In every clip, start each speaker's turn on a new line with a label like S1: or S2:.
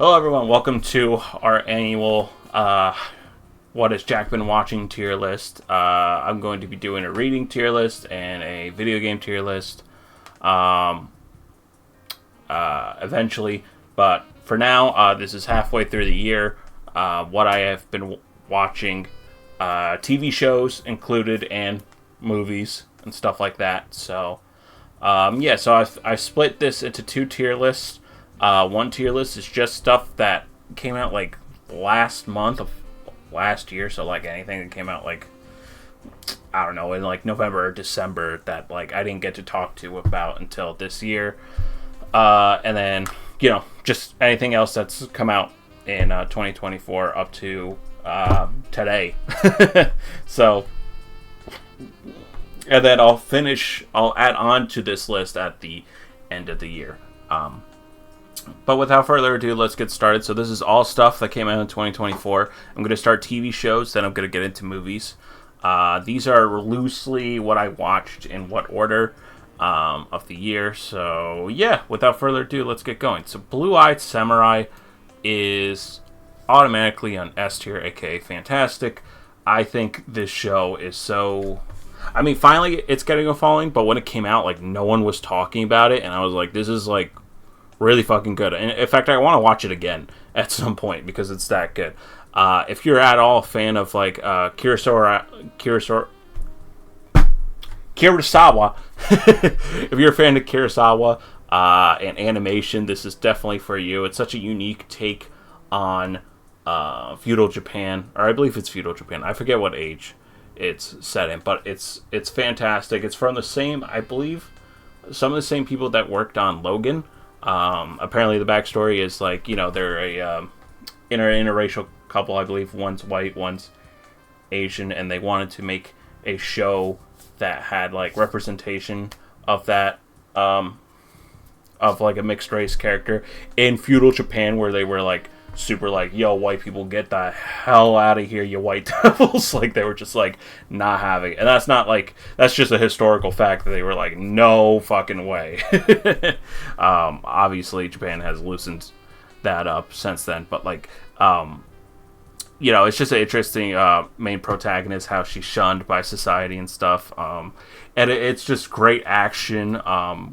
S1: Hello, everyone. Welcome to our annual What Has Jack Been Watching tier list. I'm going to be doing a reading tier list and a video game tier list eventually. But for now, this is halfway through the year. What I have been watching, TV shows included, and movies and stuff like that. So, so I've split this into two tier lists. One tier list is just stuff that came out like last month of last year, so like anything that came out like, I don't know, in like November or December that like I didn't get to talk to about until this year. And then, just anything else that's come out in 2024 up to today. So, and then I'll add on to this list at the end of the year. But without further ado, let's get started. So this is all stuff that came out in 2024. I'm going to start TV shows, then I'm going to get into movies. These are loosely what I watched in what order of the year. So yeah, without further ado, let's get going. So Blue-Eyed Samurai is automatically on S tier, aka fantastic. I think this show is so... I mean, finally it's getting a following, but when it came out, like, no one was talking about it, and I was like, this is, like, really fucking good. And in fact, I want to watch it again at some point because it's that good. If you're at all a fan of like Kurosawa, if you're a fan of Kurosawa and animation, this is definitely for you. It's such a unique take on feudal Japan, or I believe it's feudal Japan. I forget what age it's set in, but it's fantastic. It's from the same, I believe, some of the same people that worked on Logan. Apparently the backstory is like, they're a interracial couple, I believe. One's white, one's Asian, and they wanted to make a show that had like representation of that, of like a mixed race character in feudal Japan, where they were like super like, yo, white people, get the hell out of here, you white devils. Like, they were just like not having it. And that's not like, that's just a historical fact that they were like, no fucking way. Obviously Japan has loosened that up since then, but like, it's just an interesting main protagonist, how she's shunned by society and stuff. And it's just great action,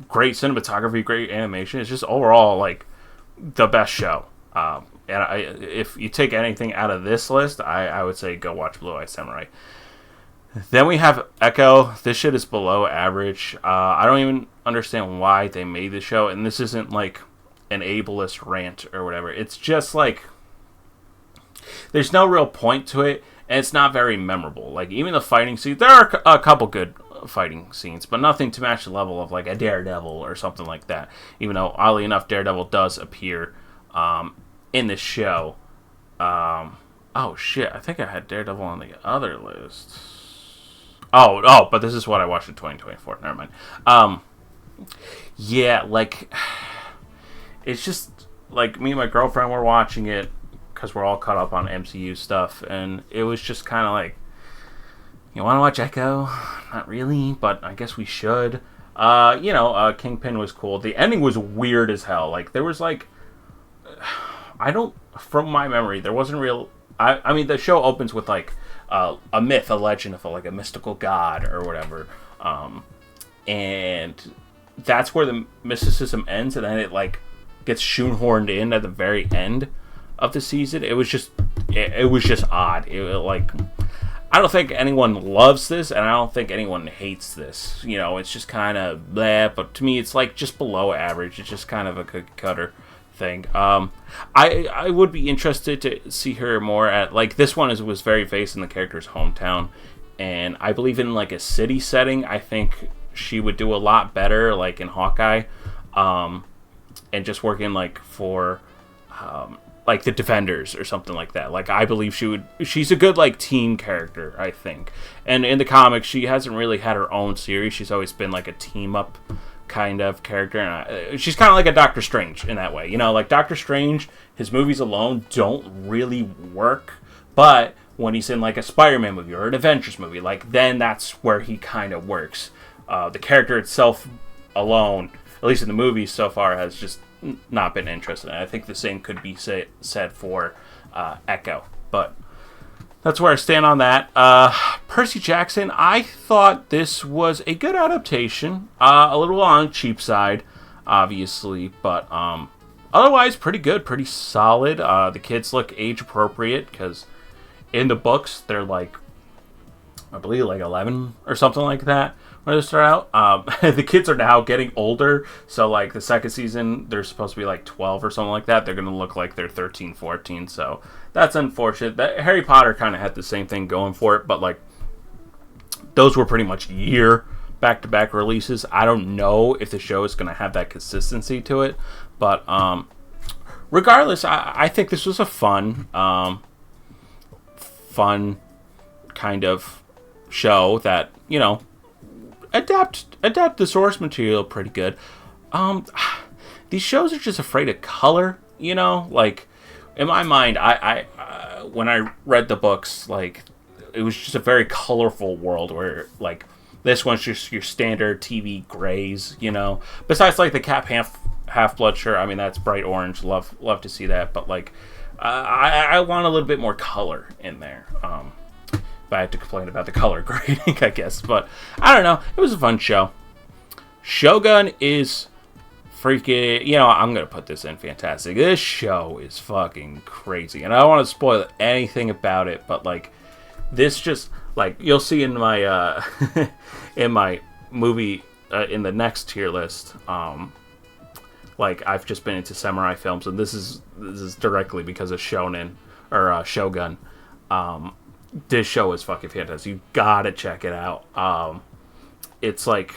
S1: great cinematography, great animation. It's just overall like the best show. And if you take anything out of this list, I would say go watch Blue-Eyed Samurai. Then we have Echo. This shit is below average. I don't even understand why they made the show. And this isn't like an ableist rant or whatever. It's just like, there's no real point to it. And it's not very memorable. Like, even the fighting scenes, there are a couple good fighting scenes, but nothing to match the level of like a Daredevil or something like that. Even though, oddly enough, Daredevil does appear in this show. Oh shit, I think I had Daredevil on the other list. Oh, but this is what I watched in 2024. Never mind. Yeah, like, it's just like me and my girlfriend were watching it because we're all caught up on MCU stuff, and it was just kind of like, you want to watch Echo? Not really, but I guess we should. Kingpin was cool. The ending was weird as hell. Like, there was like, from my memory, there wasn't real... I mean, the show opens with, like, a myth, a legend of, like, a mystical god or whatever. And that's where the mysticism ends, and then it, like, gets shoehorned in at the very end of the season. It was just... It was just odd. Like... I don't think anyone loves this, and I don't think anyone hates this. It's just kind of bleh, but to me, it's, like, just below average. It's just kind of a cookie cutter thing. I would be interested to see her more at, like, this one was very based in the character's hometown, and I believe in like a city setting, I think she would do a lot better, like in Hawkeye, and just working like for like the Defenders or something like that. Like, I believe she's a good like team character, I think. And in the comics, she hasn't really had her own series. She's always been like a team up kind of character, and she's kind of like a Doctor Strange in that way. Like Doctor Strange, his movies alone don't really work, but when he's in like a Spider-Man movie or an Avengers movie, like, then that's where he kind of works. The character itself alone, at least in the movies so far, has just not been interested in. I think the same could be said for Echo, but that's where I stand on that. Percy Jackson, I thought this was a good adaptation. A little on the cheap side, obviously, but otherwise pretty good, pretty solid. The kids look age appropriate because in the books they're like, I believe, like 11 or something like that when they start out. The kids are now getting older, so like the second season they're supposed to be like 12 or something like that. They're gonna look like they're 13, 14. So that's unfortunate. That Harry Potter kind of had the same thing going for it, but like those were pretty much year back-to-back releases. I don't know if the show is gonna have that consistency to it, but regardless, I think this was a fun kind of show that, you know, adapt the source material pretty good. These shows are just afraid of color, you know, like in my mind, I when I read the books, like it was just a very colorful world where like this one's just your standard TV grays, you know, besides like the Cap Half-Blood shirt. I mean, that's bright orange. Love to see that, but like I want a little bit more color in there. If I had to complain about the color grading, I guess. But I don't know. It was a fun show. Shogun is freaking... You know, I'm going to put this in fantastic. This show is fucking crazy. And I don't want to spoil anything about it, but, like, this just... Like, you'll see in my, in my movie, in the next tier list, like, I've just been into samurai films, and this is directly because of Shonen, or Shogun. This show is fucking fantastic. You gotta check it out. It's like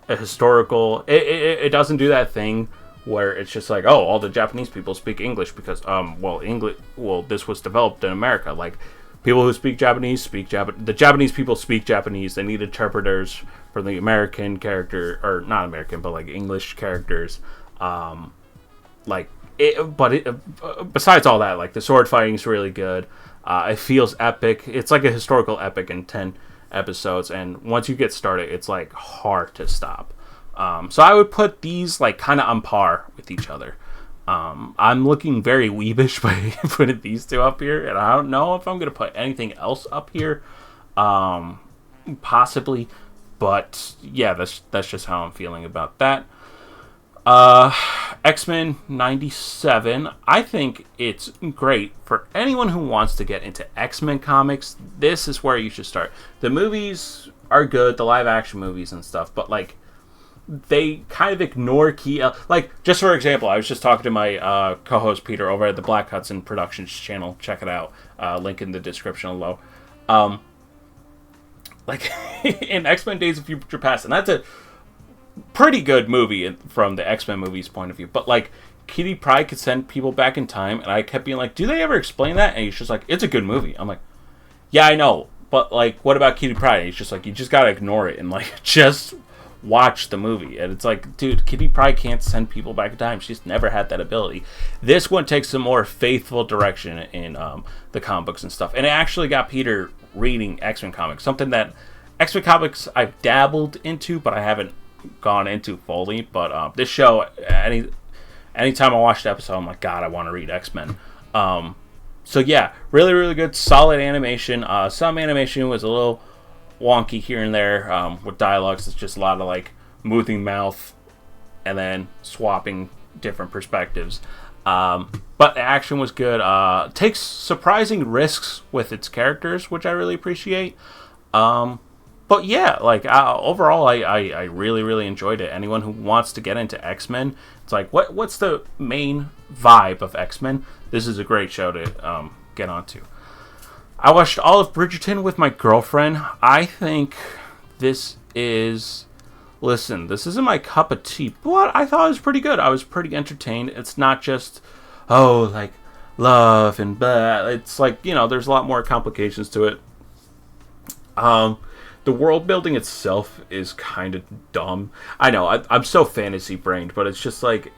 S1: a historical... It doesn't do that thing where it's just like, oh, all the Japanese people speak English because, this was developed in America. Like, people who speak Japanese speak Japanese. The Japanese people speak Japanese. They need interpreters for the American character, or not American, but like English characters. Besides all that, like the sword fighting is really good. It feels epic. It's like a historical epic in 10 episodes, and once you get started, it's like hard to stop. So I would put these like kind of on par with each other. I'm looking very weebish by putting these two up here, and I don't know if I'm gonna put anything else up here. Possibly, but yeah, that's just how I'm feeling about that. X-Men 97, I think it's great for anyone who wants to get into X-Men comics. This is where you should start. The movies are good, the live action movies and stuff, but like they kind of ignore key like, just for example, I was just talking to my co-host Peter over at the Black Hudson Productions channel. Check it out, link in the description below. Like in X-Men Days of Future Past, and that's a pretty good movie from the X-Men movies point of view, but like Kitty Pryde could send people back in time, and I kept being like, do they ever explain that? And he's just like, it's a good movie. I'm like, yeah, I know, but like, what about Kitty Pryde? And he's just like, you just gotta ignore it and like just watch the movie. And it's like, dude, Kitty Pryde can't send people back in time. She's never had that ability. This one takes a more faithful direction in the comic books and stuff, and it actually got Peter reading X-Men comics, something that X-Men comics I've dabbled into, but I haven't gone into fully. But this show, anytime I watch the episode, I'm like, God, I want to read X-Men. So yeah, really, really good, solid animation. Some animation was a little wonky here and there with dialogues. It's just a lot of like moving mouth and then swapping different perspectives. But the action was good. Takes surprising risks with its characters, which I really appreciate. But yeah, like overall, I really, really enjoyed it. Anyone who wants to get into X-Men, it's like, what's the main vibe of X-Men? This is a great show to get onto. I watched all of Bridgerton with my girlfriend. I think this is... Listen, this isn't my cup of tea, but I thought it was pretty good. I was pretty entertained. It's not just, oh, like, love and blah. It's like, you know, there's a lot more complications to it. The world building itself is kind of dumb. I know, I'm so fantasy brained, but it's just like,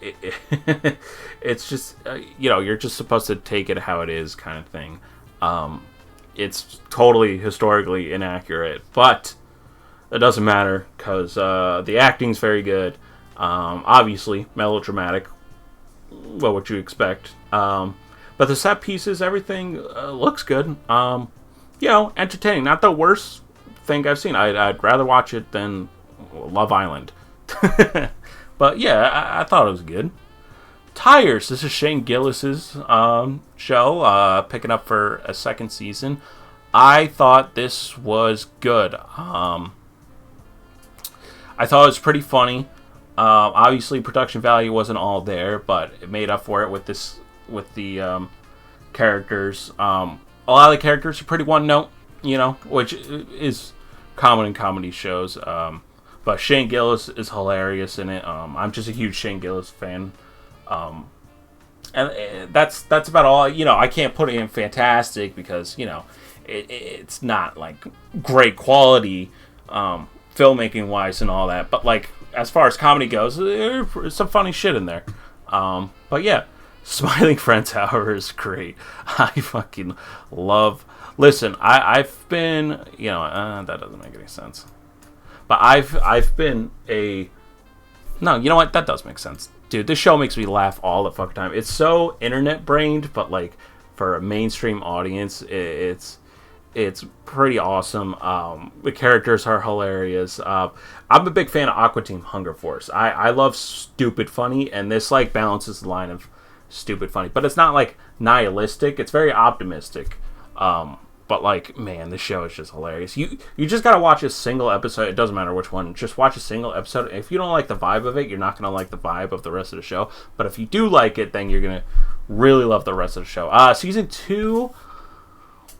S1: it's just, you know, you're just supposed to take it how it is kind of thing. It's totally historically inaccurate, but it doesn't matter because the acting's very good. Obviously, melodramatic, well, what you expect. But the set pieces, everything looks good. Entertaining. Not the worst thing I've seen. I'd rather watch it than Love Island. But yeah, I thought it was good. Tires. This is Shane Gillis's show, picking up for a second season. I thought this was good. I thought it was pretty funny. Obviously, production value wasn't all there, but it made up for it with the characters. A lot of the characters are pretty one note, which is common in comedy shows. But Shane Gillis is hilarious in it. I'm just a huge Shane Gillis fan. And that's about all. I can't put it in fantastic because it's not like great quality filmmaking wise and all that. But like as far as comedy goes, there's some funny shit in there. But yeah, Smiling Friends Hour is great. I fucking love. Listen, I've been that doesn't make any sense. But I've been a no. You know what? That does make sense. Dude, this show makes me laugh all the fucking time. It's so internet-brained, but, like, for a mainstream audience, it's pretty awesome. The characters are hilarious. I'm a big fan of Aqua Team Hunger Force. I love stupid funny, and this, like, balances the line of stupid funny. But it's not, like, nihilistic. It's very optimistic. But, like, man, this show is just hilarious. You just gotta watch a single episode. It doesn't matter which one. Just watch a single episode. If you don't like the vibe of it, you're not gonna like the vibe of the rest of the show. But if you do like it, then you're gonna really love the rest of the show. Season 2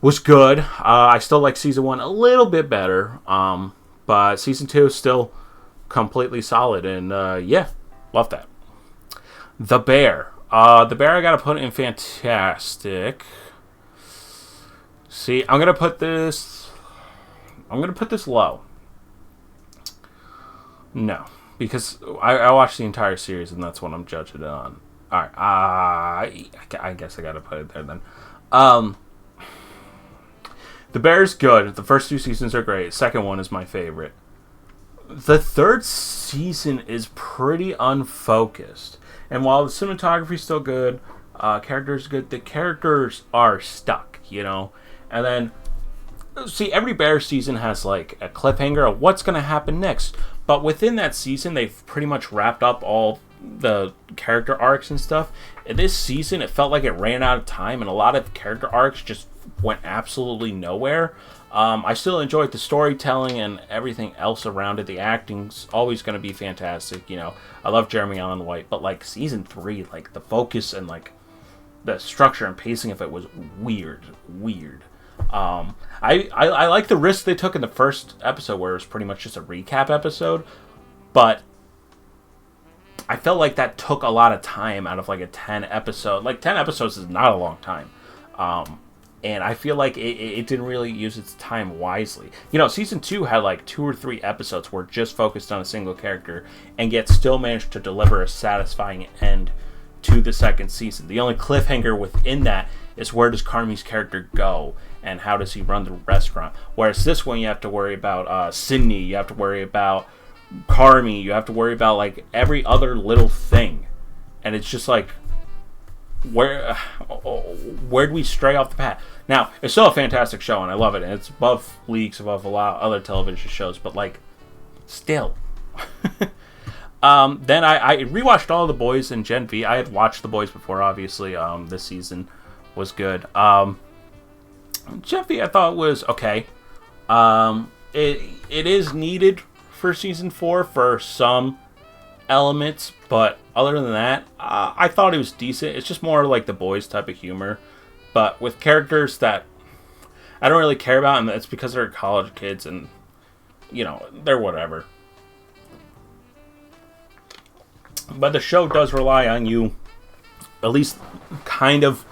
S1: was good. I still like Season 1 a little bit better. But Season 2 is still completely solid. And, yeah, love that. The Bear. The Bear I gotta put in fantastic. See, I'm gonna put this low. No, because I watched the entire series and that's what I'm judging it on. All right, I guess I gotta put it there then. The Bear's good. The first 2 seasons are great. Second one is my favorite. The third season is pretty unfocused, and while the cinematography's still good, characters good. The characters are stuck, And then, see, every Bear season has, like, a cliffhanger of what's going to happen next. But within that season, they've pretty much wrapped up all the character arcs and stuff. In this season, it felt like it ran out of time, and a lot of character arcs just went absolutely nowhere. I still enjoyed the storytelling and everything else around it. The acting's always going to be fantastic, I love Jeremy Allen White. But, like, Season 3, like, the focus and, like, the structure and pacing of it was weird. I like the risk they took in the first episode where it was pretty much just a recap episode, but I felt like that took a lot of time out of like a 10 episode. Like 10 episodes is not a long time. And I feel like it didn't really use its time wisely. Season 2 had like 2 or 3 episodes where it just focused on a single character and yet still managed to deliver a satisfying end to the second season. The only cliffhanger within that is where does Carmi's character go and how does he run the restaurant. Whereas this one you have to worry about Sydney, you have to worry about Carmi, you have to worry about like every other little thing. And it's just like, where do we stray off the path? Now, it's still a fantastic show and I love it. And it's leagues above a lot of other television shows, but like, still. Then I rewatched all The Boys and Gen V. I had watched The Boys before, obviously. This season was good. Gen V I thought was okay. It is needed for season 4 for some elements, but other than that, I thought it was decent. It's just more like The Boys type of humor, but with characters that I don't really care about, and it's because they're college kids and, they're whatever. But the show does rely on you at least kind of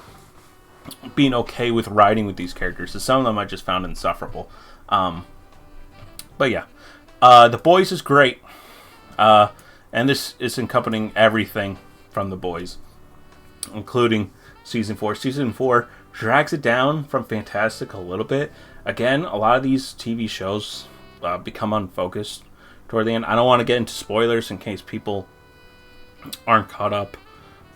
S1: being okay with riding with these characters. So some of them I just found insufferable. But yeah. The Boys is great. And this is encompassing everything from The Boys, including Season 4. Season 4 drags it down from fantastic a little bit. Again, a lot of these TV shows become unfocused toward the end. I don't want to get into spoilers in case people aren't caught up,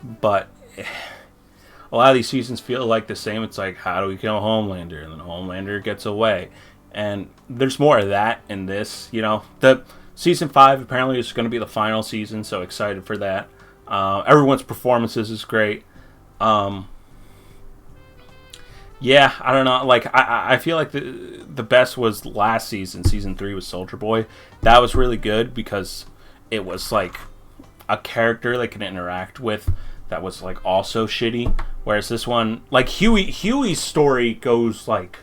S1: but a lot of these seasons feel like the same. It's like, how do we kill Homelander? And then Homelander gets away. And there's more of that in this, you know. The season 5 apparently is going to be the final season, so excited for that. Everyone's performances is great. Yeah, I don't know. Like, I feel like the best was last season. Season 3 was Soldier Boy. That was really good because it was like a character they can interact with that was like also shitty. Whereas this one, like Huey's story goes like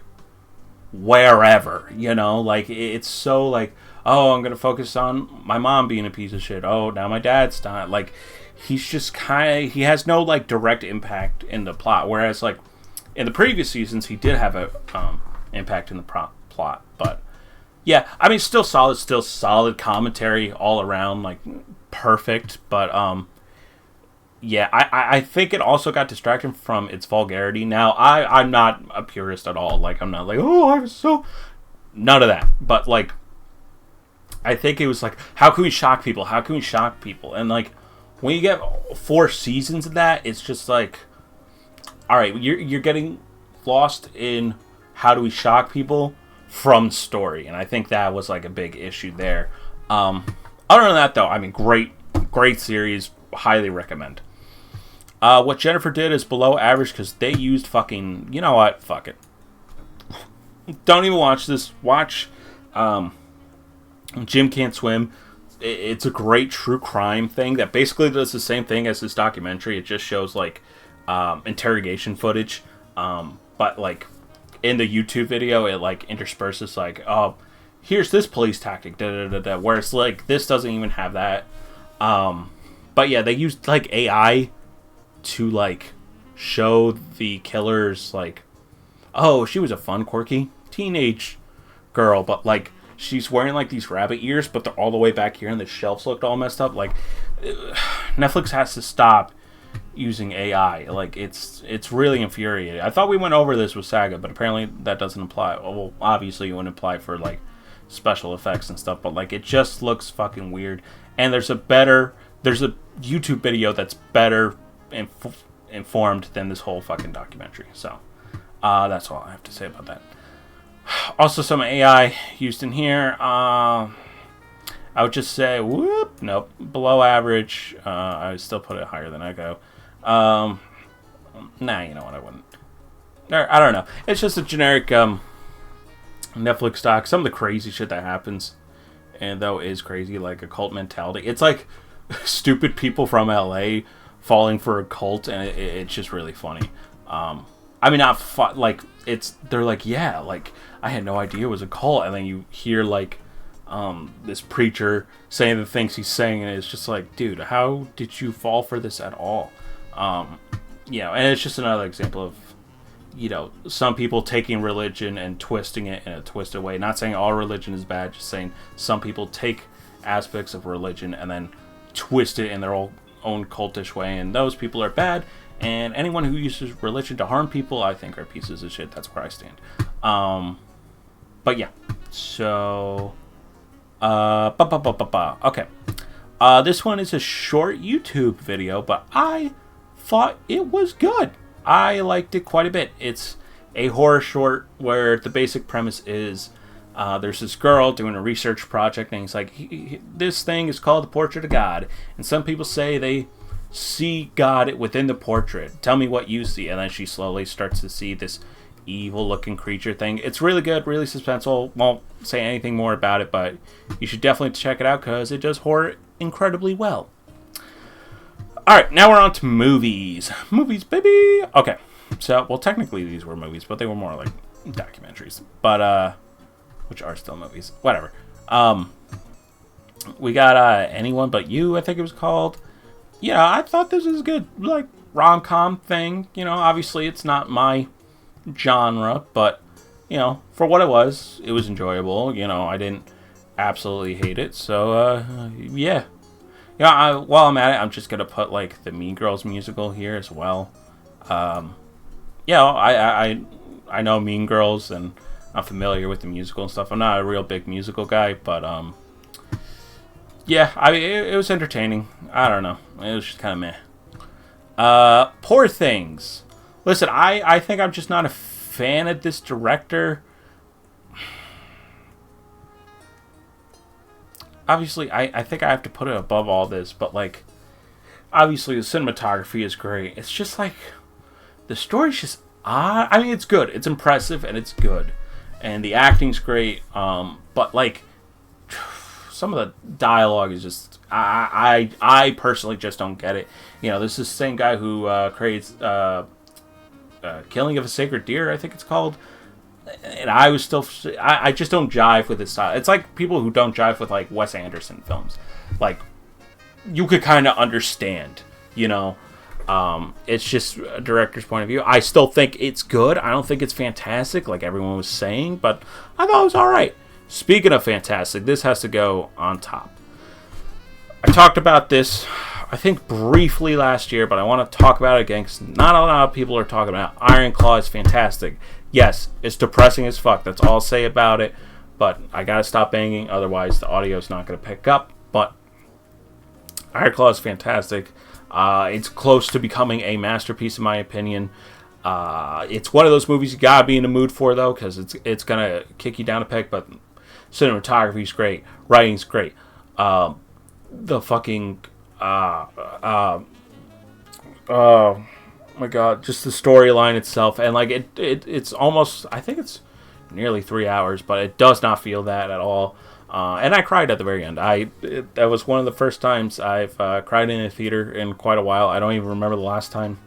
S1: wherever, you know, like it's so like, oh, I'm gonna focus on my mom being a piece of shit. Oh, now my dad's not. Like, he's just he has no like direct impact in the plot. Whereas like in the previous seasons, he did have a impact in the plot. But yeah, I mean, still solid commentary all around, like perfect. But yeah, I think it also got distracted from its vulgarity. Now, I'm not a purist at all. Like, I'm not like, oh, I was so... None of that. But, like, I think it was like, how can we shock people? How can we shock people? And, like, when you get 4 seasons of that, it's just like, all right, you're getting lost in how do we shock people from story. And I think that was, like, a big issue there. Other than that, though, I mean, great series. Highly recommend. What Jennifer did is below average because they used fucking... You know what? Fuck it. Don't even watch this. Watch Jim Can't Swim. It's a great true crime thing that basically does the same thing as this documentary. It just shows, like, interrogation footage. But, like, in the YouTube video, it, like, intersperses, like, oh, here's this police tactic, da-da-da-da, where it's, like, this doesn't even have that. But, yeah, they used, like, AI to, like, show the killers, like, oh, she was a fun, quirky teenage girl, but, like, she's wearing, like, these rabbit ears, but they're all the way back here, and the shelves looked all messed up. Like, Netflix has to stop using AI. Like, it's really infuriating. I thought we went over this with Saga, but apparently that doesn't apply. Well, obviously it wouldn't apply for, like, special effects and stuff, but, like, it just looks fucking weird. And there's a YouTube video that's better informed than this whole fucking documentary. So that's all I have to say about that. Also, some AI used in here. I would just say, nope, below average. I would still put it higher than Echo. Nah, you know what, I wouldn't. I don't know. It's just a generic Netflix doc. Some of the crazy shit that happens, and though is crazy, like a cult mentality. It's like stupid people from LA falling for a cult, and it's just really funny. I mean, not like they're like, yeah, like I had no idea it was a cult, and then you hear like this preacher saying the things he's saying, and it's just like, dude, how did you fall for this at all? You know, and it's just another example of, you know, some people taking religion and twisting it in a twisted way. Not saying all religion is bad, just saying some people take aspects of religion and then twist it in their own cultish way, and those people are bad. And anyone who uses religion to harm people, I think, are pieces of shit. That's where I stand. But yeah, so okay. This one is a short YouTube video, but I thought it was good. I liked it quite a bit. It's a horror short where the basic premise is there's this girl doing a research project, and he's like, this thing is called the Portrait of God, and some people say they see God within the portrait. Tell me what you see. And then she slowly starts to see this evil looking creature thing. It's really good, really suspenseful. Won't say anything more about it, but you should definitely check it out because it does horror incredibly well. Alright, now we're on to movies. Movies, baby! Okay, so, well, technically these were movies, but they were more like documentaries. But, which are still movies. Whatever. We got Anyone But You, I think it was called. Yeah, I thought this was good, like, rom-com thing. You know, obviously it's not my genre, but, you know, for what it was enjoyable. You know, I didn't absolutely hate it, so, yeah. You know, while I'm at it, I'm just gonna put, like, the Mean Girls musical here as well. You know, I know Mean Girls, and I'm familiar with the musical and stuff. I'm not a real big musical guy, but, yeah, it was entertaining. I don't know. It was just kind of meh. Poor Things. Listen, I think I'm just not a fan of this director. Obviously, I think I have to put it above all this, but like, obviously the cinematography is great. It's just like, the story's just odd. I mean, it's good. It's impressive and it's good. And the acting's great. But like, some of the dialogue is just, I personally just don't get it. You know, this is the same guy who creates Killing of a Sacred Deer, I think it's called. And I just don't jive with his style. It's like people who don't jive with like Wes Anderson films. Like, you could kind of understand, you know. It's just a director's point of view. I still think it's good. I don't think it's fantastic like everyone was saying, but I thought it was alright. Speaking of fantastic, this has to go on top. I talked about this, I think, briefly last year, but I want to talk about it again because not a lot of people are talking about it. Iron Claw is fantastic. Yes, it's depressing as fuck. That's all I'll say about it. But I gotta stop banging, otherwise the audio's not gonna pick up. But Iron Claw is fantastic. It's close to becoming a masterpiece, in my opinion. It's one of those movies you gotta be in the mood for, though, because it's gonna kick you down a peg. But cinematography's great, writing's great. The fucking oh my god, just the storyline itself, and like it's almost, I think it's nearly 3 hours, but it does not feel that at all. And I cried at the very end. That was one of the first times I've cried in a theater in quite a while. I don't even remember the last time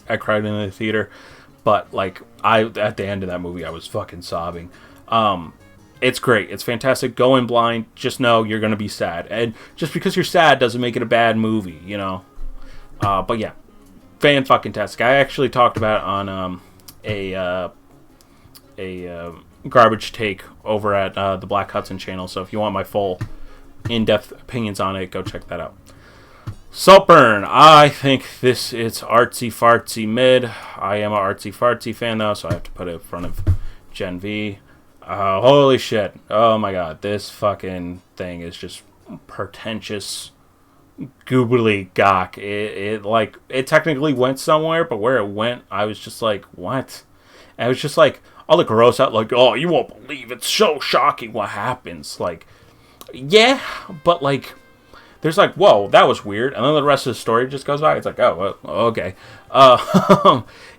S1: I cried in a theater, but like at the end of that movie, I was fucking sobbing. It's great. It's fantastic. Go in blind. Just know you're gonna be sad, and just because you're sad doesn't make it a bad movie, you know. But yeah, fan-fucking-tastic. I actually talked about it on a garbage take over at the Black Hudson channel. So if you want my full in-depth opinions on it, go check that out. Saltburn. I think this is artsy-fartsy mid. I am an artsy-fartsy fan, though, so I have to put it in front of Gen V. Holy shit. Oh my god. This fucking thing is just pretentious goobly gawk. It technically went somewhere, but where it went, I was just like, what? And it was just like, all the gross out, like, oh, you won't believe it's so shocking what happens. Like, yeah, but like, there's like, whoa, that was weird. And then the rest of the story just goes by. It's like, oh, well, okay.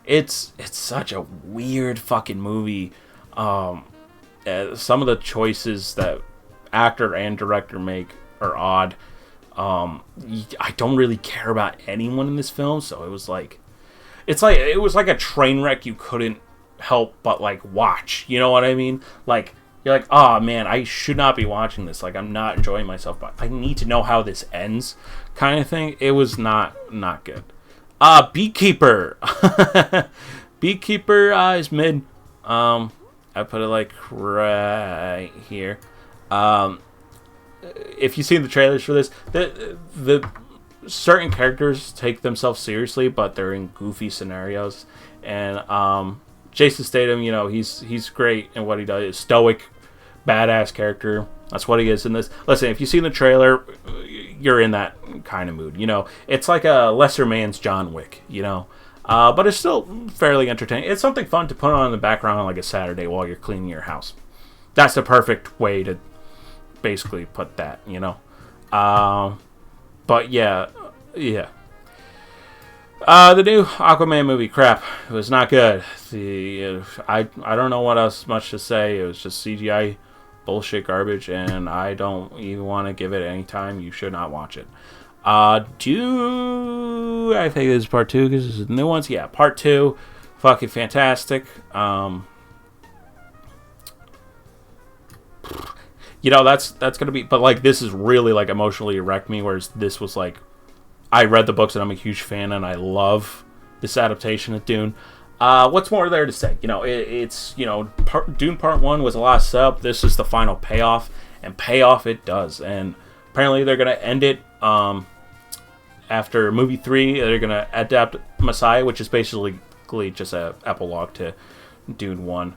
S1: It's such a weird fucking movie. Some of the choices that actor and director make are odd. I don't really care about anyone in this film, so it was like a train wreck you couldn't help but like watch. You know what I mean? Like, you're like, oh man, I should not be watching this. Like, I'm not enjoying myself, but I need to know how this ends, kind of thing. It was not good. Beekeeper. Beekeeper is mid. I put it like right here. If you've seen the trailers for this, the certain characters take themselves seriously, but they're in goofy scenarios. And Jason Statham, you know, he's great in what he does. Stoic, badass character. That's what he is in this. Listen, if you've seen the trailer, you're in that kind of mood. You know, it's like a lesser man's John Wick. You know. But it's still fairly entertaining. It's something fun to put on in the background on like a Saturday while you're cleaning your house. That's the perfect way to basically put that, you know. But yeah. The new Aquaman movie, crap. It was not good. I don't know what else much to say. It was just CGI bullshit garbage, and I don't even want to give it any time. You should not watch it. I think this is part 2 because this is the new ones. Yeah, part 2, fucking fantastic. You know, that's gonna be, but like, this is really like emotionally wrecked me, whereas this was like, I read the books and I'm a huge fan and I love this adaptation of Dune. What's more there to say? You know, it's, you know, Dune Part 1 was a lot of setup. This is the final payoff, and payoff it does. And apparently they're gonna end it after movie 3. They're gonna adapt Messiah, which is basically just a epilogue to Dune 1.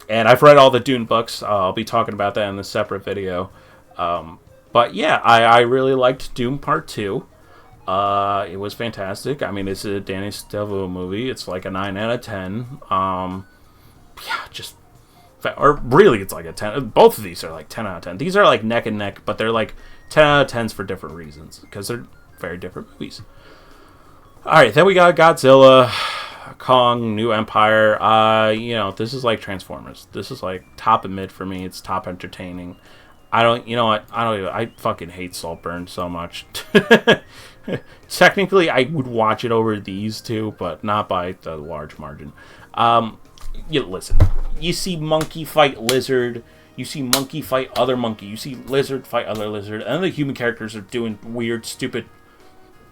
S1: And I've read all the Dune books. I'll be talking about that in a separate video. But yeah, I really liked Dune Part 2. It was fantastic. I mean, it's a Danny Devil movie. It's like a 9 out of 10. Yeah, just or really, it's like a 10. Both of these are like 10 out of 10. These are like neck and neck, but they're like 10 out of 10s for different reasons because they're very different movies. All right, then we got Godzilla, Kong, New Empire. This is like Transformers. This is like top and mid for me. It's top entertaining. I don't, you know what? I fucking hate Saltburn so much. Technically, I would watch it over these two, but not by a large margin. Listen, you see monkey fight lizard, you see monkey fight other monkey, you see lizard fight other lizard, and then the human characters are doing weird, stupid,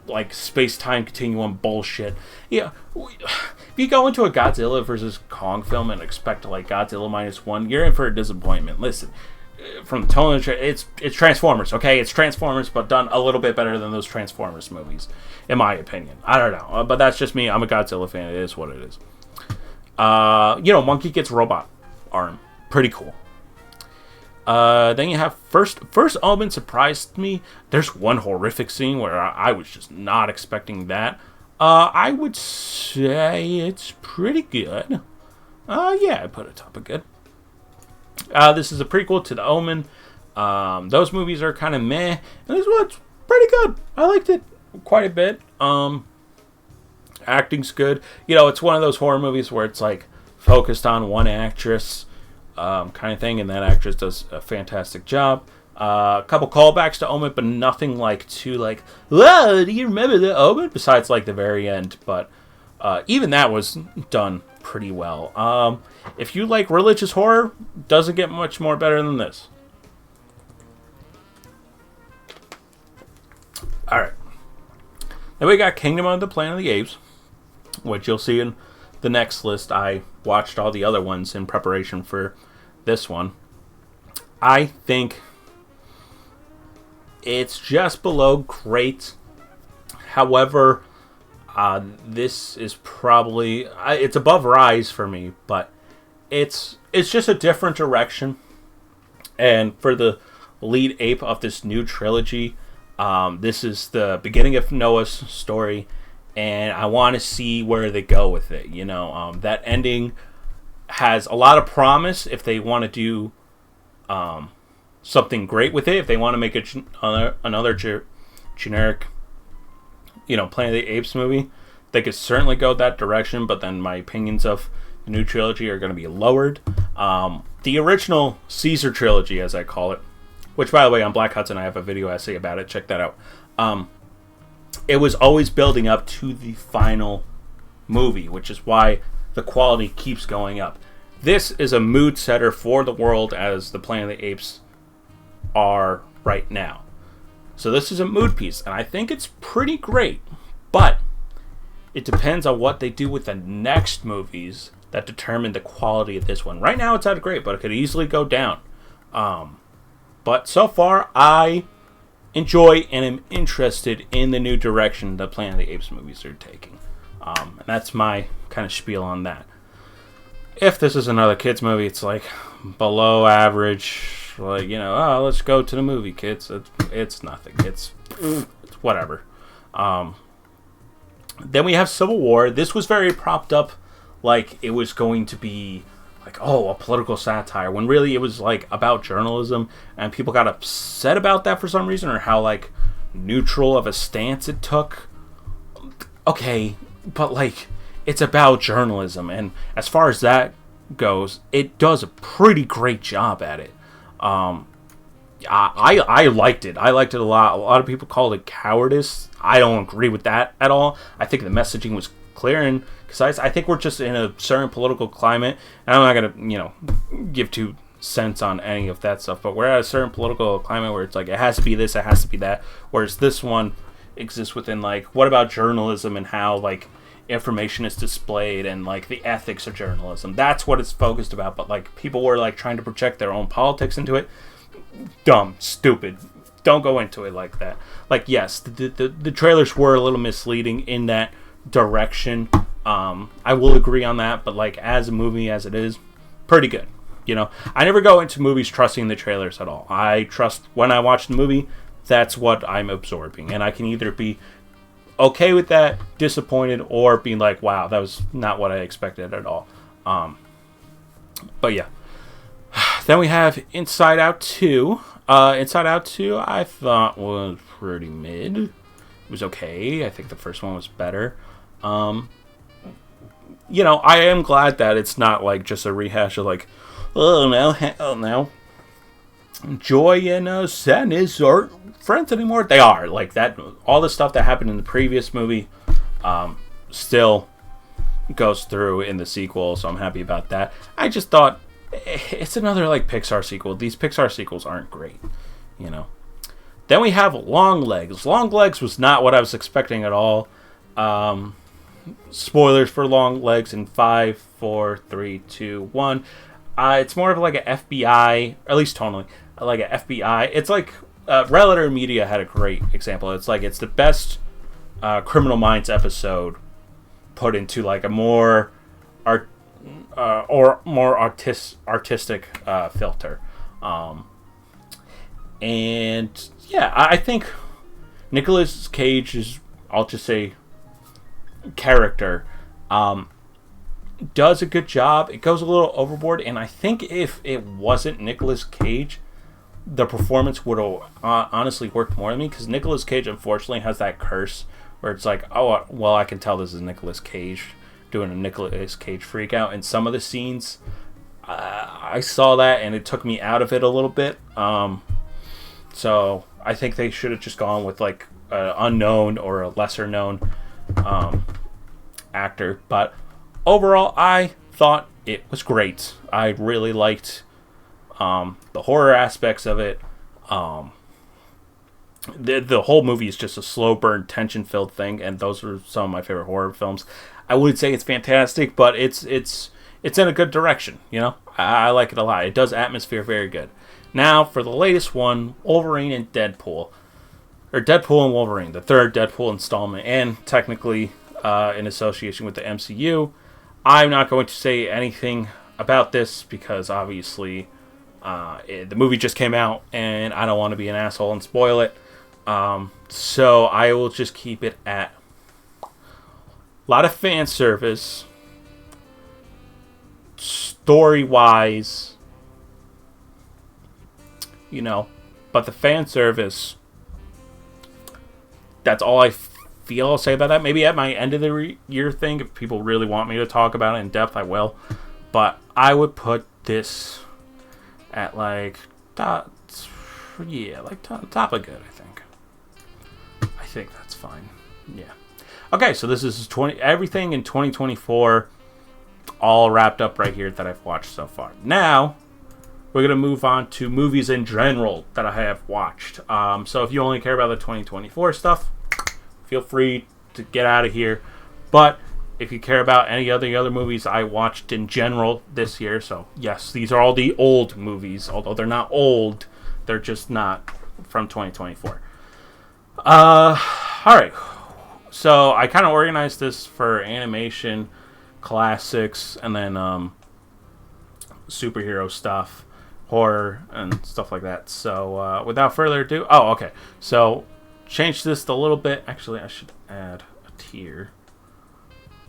S1: like space-time continuum bullshit. Yeah, if you go into a Godzilla versus Kong film and expect like Godzilla -1, you're in for a disappointment. Listen, from the tone of it's Transformers, okay? It's Transformers, but done a little bit better than those Transformers movies, in my opinion. I don't know, but that's just me. I'm a Godzilla fan. It is what it is. Monkey gets robot arm. Pretty cool. Then you have First Element surprised me. There's one horrific scene where I was just not expecting that. I would say it's pretty good. Yeah, I put it top of good. This is a prequel to The Omen. Those movies are kind of meh, and this one's pretty good. I liked it quite a bit. Acting's good. It's one of those horror movies where it's like focused on one actress, kind of thing, and that actress does a fantastic job. A couple callbacks to Omen, but nothing like too like, whoa, do you remember the Omen? Besides like the very end, but even that was done pretty well. If you like religious horror, doesn't get much more better than this. Alright. Then we got Kingdom of the Planet of the Apes, which you'll see in the next list. I watched all the other ones in preparation for this one. I think it's just below great. However, this is probably it's above Rise for me, but it's just a different direction. And for the lead ape of this new trilogy, this is the beginning of Noah's story, and I want to see where they go with it. That ending has a lot of promise if they want to do something great with it. If they want to make it another generic, Planet of the Apes movie, they could certainly go that direction. But then my opinions of the new trilogy are going to be lowered. The original Caesar trilogy, as I call it, which, by the way, on Black Hudson, I have a video essay about it. Check that out. It was always building up to the final movie, which is why the quality keeps going up. This is a mood setter for the world as the Planet of the Apes are right now. So this is a mood piece, and I think it's pretty great. But it depends on what they do with the next movies that determine the quality of this one. Right now, it's at great, but it could easily go down. But so far, I enjoy and am interested in the new direction the Planet of the Apes movies are taking. And that's my kind of spiel on that. If this is another kids movie, it's like below average. Like, let's go to the movie, kids. It's nothing. It's whatever. Then we have Civil War. This was very propped up like it was going to be like, a political satire, when really it was like about journalism, and people got upset about that for some reason, or how like neutral of a stance it took. Okay, but like it's about journalism, and as far as that goes, it does a pretty great job at it. I liked it. I liked it a lot. A lot of people called it cowardice. I don't agree with that at all. I think the messaging was clear, and because I think we're just in a certain political climate, and I'm not gonna give 2 cents on any of that stuff, but we're at a certain political climate where it's like it has to be this, it has to be that, whereas this one exists within like, what about journalism and how like information is displayed and like the ethics of journalism. That's what it's focused about. But like people were like trying to project their own politics into it. Dumb, stupid. Don't go into it like that. Like, yes, the trailers were a little misleading in that direction. I will agree on that, but like as a movie as it is, pretty good. I never go into movies trusting the trailers at all. I trust when I watch the movie, that's what I'm absorbing, and I can either be okay with that, disappointed, or being like, wow, that was not what I expected at all. But yeah. Then we have Inside Out 2. Inside Out 2 I thought was pretty mid. It was okay. I think the first one was better. I am glad that it's not like just a rehash of like, oh no, hell no. Joy and sadness aren't friends anymore. They are. Like that, all the stuff that happened in the previous movie still goes through in the sequel, so I'm happy about that. I just thought it's another like Pixar sequel. These Pixar sequels aren't great, Then we have Longlegs. Longlegs was not what I was expecting at all. Spoilers for Longlegs in 5, 4, 3, 2, 1. It's more of like an FBI, or at least tonally, like an FBI. It's like Red Letter Media had a great example. It's like it's the best Criminal Minds episode put into like a more artistic filter. And yeah, I think Nicolas Cage's, I'll just say, character does a good job. It goes a little overboard, and I think if it wasn't Nicolas Cage, the performance would have honestly worked more than me, because Nicolas Cage unfortunately has that curse where it's like, oh well, I can tell this is Nicolas Cage doing a Nicolas Cage freak out. In some of the scenes I saw that and it took me out of it a little bit. So I think they should have just gone with like an unknown or a lesser known actor. But overall, I thought it was great. I really liked the horror aspects of it. The whole movie is just a slow burn, tension filled thing, and those are some of my favorite horror films. I wouldn't say it's fantastic, but it's in a good direction. I like it a lot. It does atmosphere very good. Now for the latest one, Wolverine and Deadpool, or Deadpool and Wolverine, the third Deadpool installment, and technically in association with the MCU. I'm not going to say anything about this because obviously the movie just came out and I don't want to be an asshole and spoil it. So I will just keep it at a lot of fan service, story-wise, but the fan service, that's all I feel I'll say about that. Maybe at my end of the year thing, if people really want me to talk about it in depth, I will. But I would put this at like top of good, I think. I think that's fine. Yeah. Okay, so this is everything in 2024 all wrapped up right here that I've watched so far. Now, we're going to move on to movies in general that I have watched. So if you only care about the 2024 stuff, feel free to get out of here. But if you care about any other movies I watched in general this year, so yes, these are all the old movies. Although they're not old, they're just not from 2024. Alright. So I kind of organized this for animation, classics, and then superhero stuff, horror, and stuff like that. So without further ado, okay. So change this a little bit. Actually, I should add a tier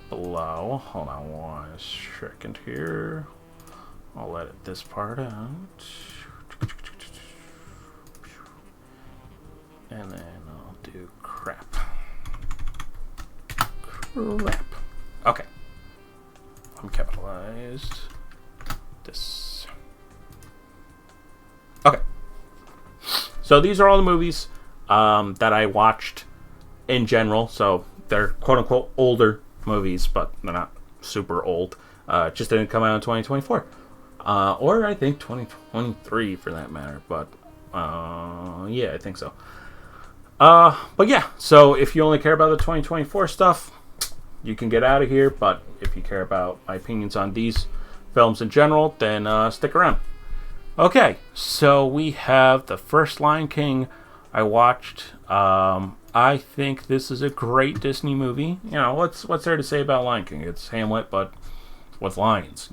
S1: below. Hold on 1 second here. I'll edit this part out. And then I'll do crap. Okay. Uncapitalized. This. Okay. So these are all the movies that I watched in general. So they're quote-unquote older movies, but they're not super old. Just didn't come out in 2024. Or I think 2023 for that matter. But yeah, I think so. But yeah, so if you only care about the 2024 stuff, you can get out of here. But if you care about my opinions on these films in general, then stick around. Okay, so we have the first Lion King I watched. I think this is a great Disney movie. What's there to say about Lion King? It's Hamlet, but with lions,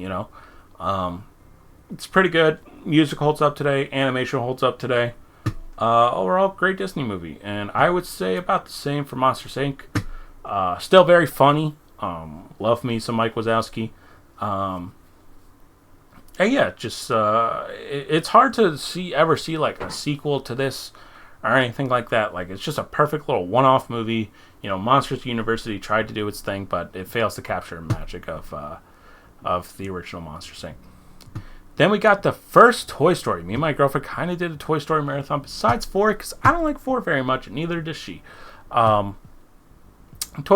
S1: It's pretty good. Music holds up today. Animation holds up today. Overall, great Disney movie. And I would say about the same for Monsters, Inc. Still very funny. Love me some Mike Wazowski. And yeah, just it's hard to ever see like a sequel to this or anything like that. Like, it's just a perfect little one-off movie. You know, Monsters University tried to do its thing, but it fails to capture the magic of the original Monsters Inc. Then we got the first Toy Story. Me and my girlfriend kind of did a Toy Story marathon besides 4, because I don't like 4 very much, and neither does she. Toy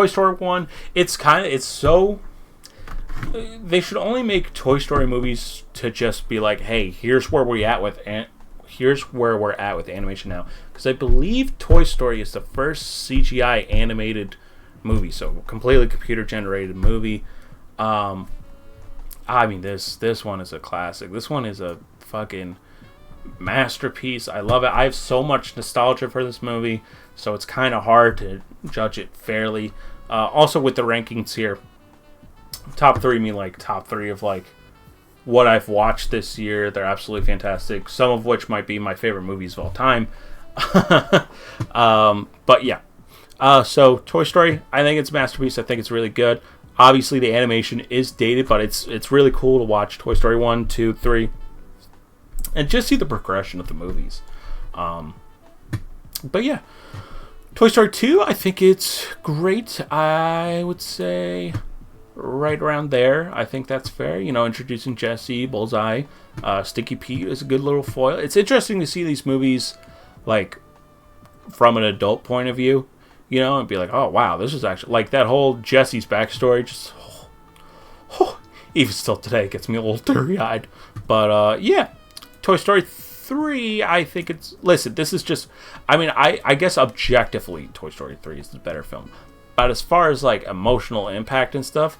S1: Story 1, it's so... They should only make Toy Story movies to just be like, hey, here's where we're at with animation now. Because I believe Toy Story is the first CGI animated movie, so completely computer generated movie. I mean, this one is a classic. This one is a fucking masterpiece. I love it. I have so much nostalgia for this movie, so it's kind of hard to judge it fairly. Also, with the rankings here, top 3 mean like top 3 of like what I've watched this year. They're absolutely fantastic. Some of which might be my favorite movies of all time. But yeah. So Toy Story, I think it's a masterpiece. I think it's really good. Obviously, the animation is dated, but it's really cool to watch Toy Story 1, 2, 3, and just see the progression of the movies. But yeah, Toy Story 2, I think it's great. I would say right around there. I think that's fair. You know, introducing Jessie, Bullseye, Sticky Pete is a good little foil. It's interesting to see these movies, like, from an adult point of view. You know, and be like, oh, wow, this is actually... Like, that whole Jessie's backstory just... even still today, gets me a little teary-eyed. But, yeah. Toy Story 3, I think it's... Listen, this is just... I mean, I guess objectively, Toy Story 3 is the better film. But as far as, like, emotional impact and stuff...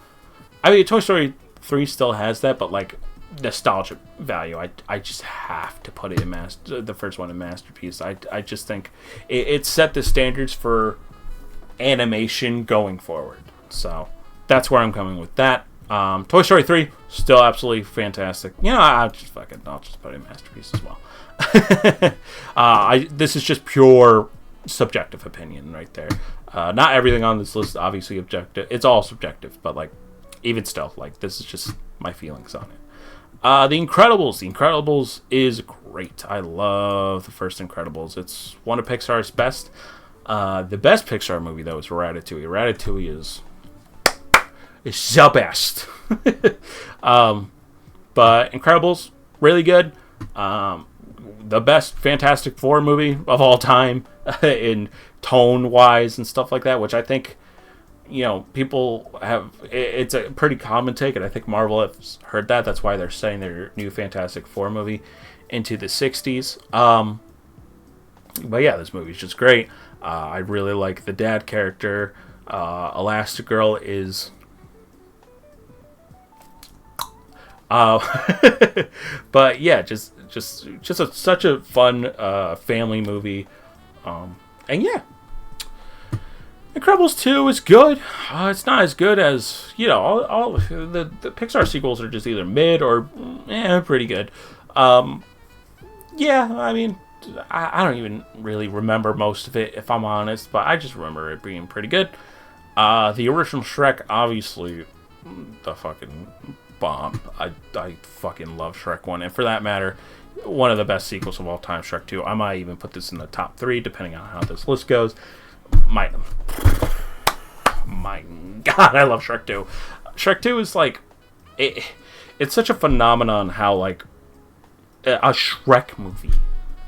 S1: I mean, Toy Story 3 still has that, but, like, nostalgia value. I just have to put it in the first one in Masterpiece. I just think it set the standards for animation going forward. So that's where I'm coming with that. Toy Story 3 still absolutely fantastic. You know, I'll just put it in Masterpiece as well. This is just pure subjective opinion right there. Not everything on this list is obviously objective. It's all subjective, but like even still, like this is just my feelings on it. The Incredibles. The Incredibles is great. I love the first Incredibles. It's one of Pixar's best. The best Pixar movie, though, is Ratatouille. Ratatouille is the best. But Incredibles, really good. The best Fantastic Four movie of all time in tone-wise and stuff like that, which I think, you know, people have... It's a pretty common take, and I think Marvel has heard that. That's why they're saying their new Fantastic Four movie into the 60s. But yeah, this movie's just great. I really like the dad character. Elastigirl is... but yeah, just such a fun family movie. And yeah, Incredibles 2 is good. It's not as good as, you know, all the Pixar sequels are just either mid or pretty good. Yeah, I mean, I don't even really remember most of it, if I'm honest, but I just remember it being pretty good. The original Shrek, obviously, the fucking bomb. I fucking love Shrek 1, and for that matter, one of the best sequels of all time, Shrek 2. I might even put this in the top 3, depending on how this list goes. My God, I love Shrek 2. Shrek 2 is like... It's such a phenomenon how, like, a Shrek movie,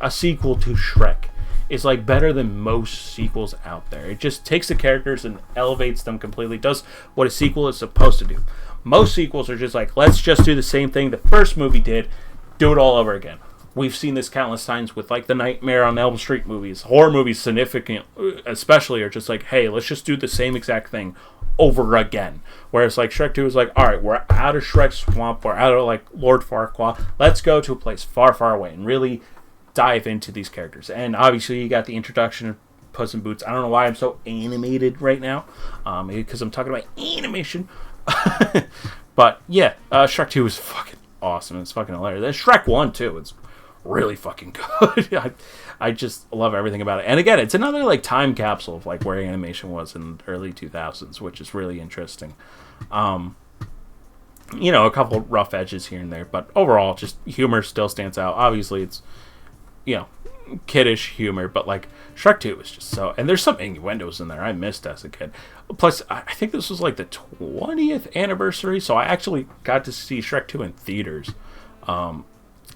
S1: a sequel to Shrek, is like better than most sequels out there. It just takes the characters and elevates them completely, does what a sequel is supposed to do. Most sequels are just like, let's just do the same thing the first movie did, do it all over again. We've seen this countless times with like the Nightmare on Elm Street movies. Horror movies, significant especially, are just like, hey, let's just do the same exact thing over again. Whereas like Shrek 2 is like, alright, we're out of Shrek Swamp, we're out of like Lord Farquaad, let's go to a place far, far away and really dive into these characters. And obviously you got the introduction of Puss in Boots. I don't know why I'm so animated right now, maybe because I'm talking about animation. But yeah, Shrek 2 is fucking awesome. It's fucking hilarious. There's Shrek 1 too. It's really fucking good. I just love everything about it. And again, it's another like time capsule of like where animation was in the early 2000s, which is really interesting. You know, a couple rough edges here and there, but overall, just humor still stands out. Obviously, it's, you know, kiddish humor, but like Shrek 2 is just so, and there's some innuendos in there I missed as a kid. Plus, I think this was like the 20th anniversary, so I actually got to see Shrek 2 in theaters.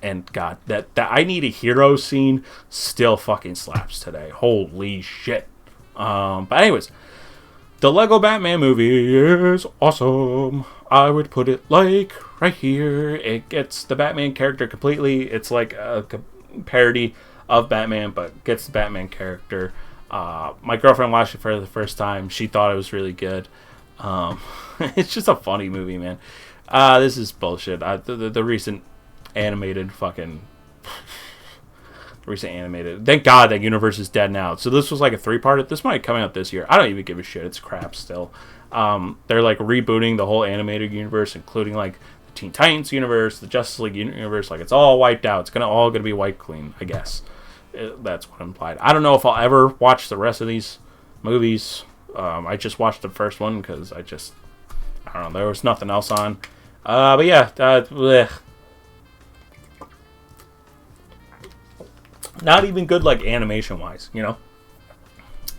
S1: And God, that I Need a Hero scene still fucking slaps today. Holy shit. But anyways, the Lego Batman movie is awesome. I would put it like right here. It gets the Batman character completely. It's like a parody of Batman, but gets the Batman character. My girlfriend watched it for the first time. She thought it was really good. It's just a funny movie, man. This is bullshit. The recent animated fucking... recent animated... Thank God that universe is dead now. So this was like a 3-part. This might come out this year. I don't even give a shit. It's crap still. They're like rebooting the whole animated universe, including like the Teen Titans universe, the Justice League universe. Like, it's all wiped out. It's all gonna be wiped clean, I guess. That's what implied. I don't know if I'll ever watch the rest of these movies. I just watched the first one because I don't know, there was nothing else on. But yeah, not even good like animation wise, you know.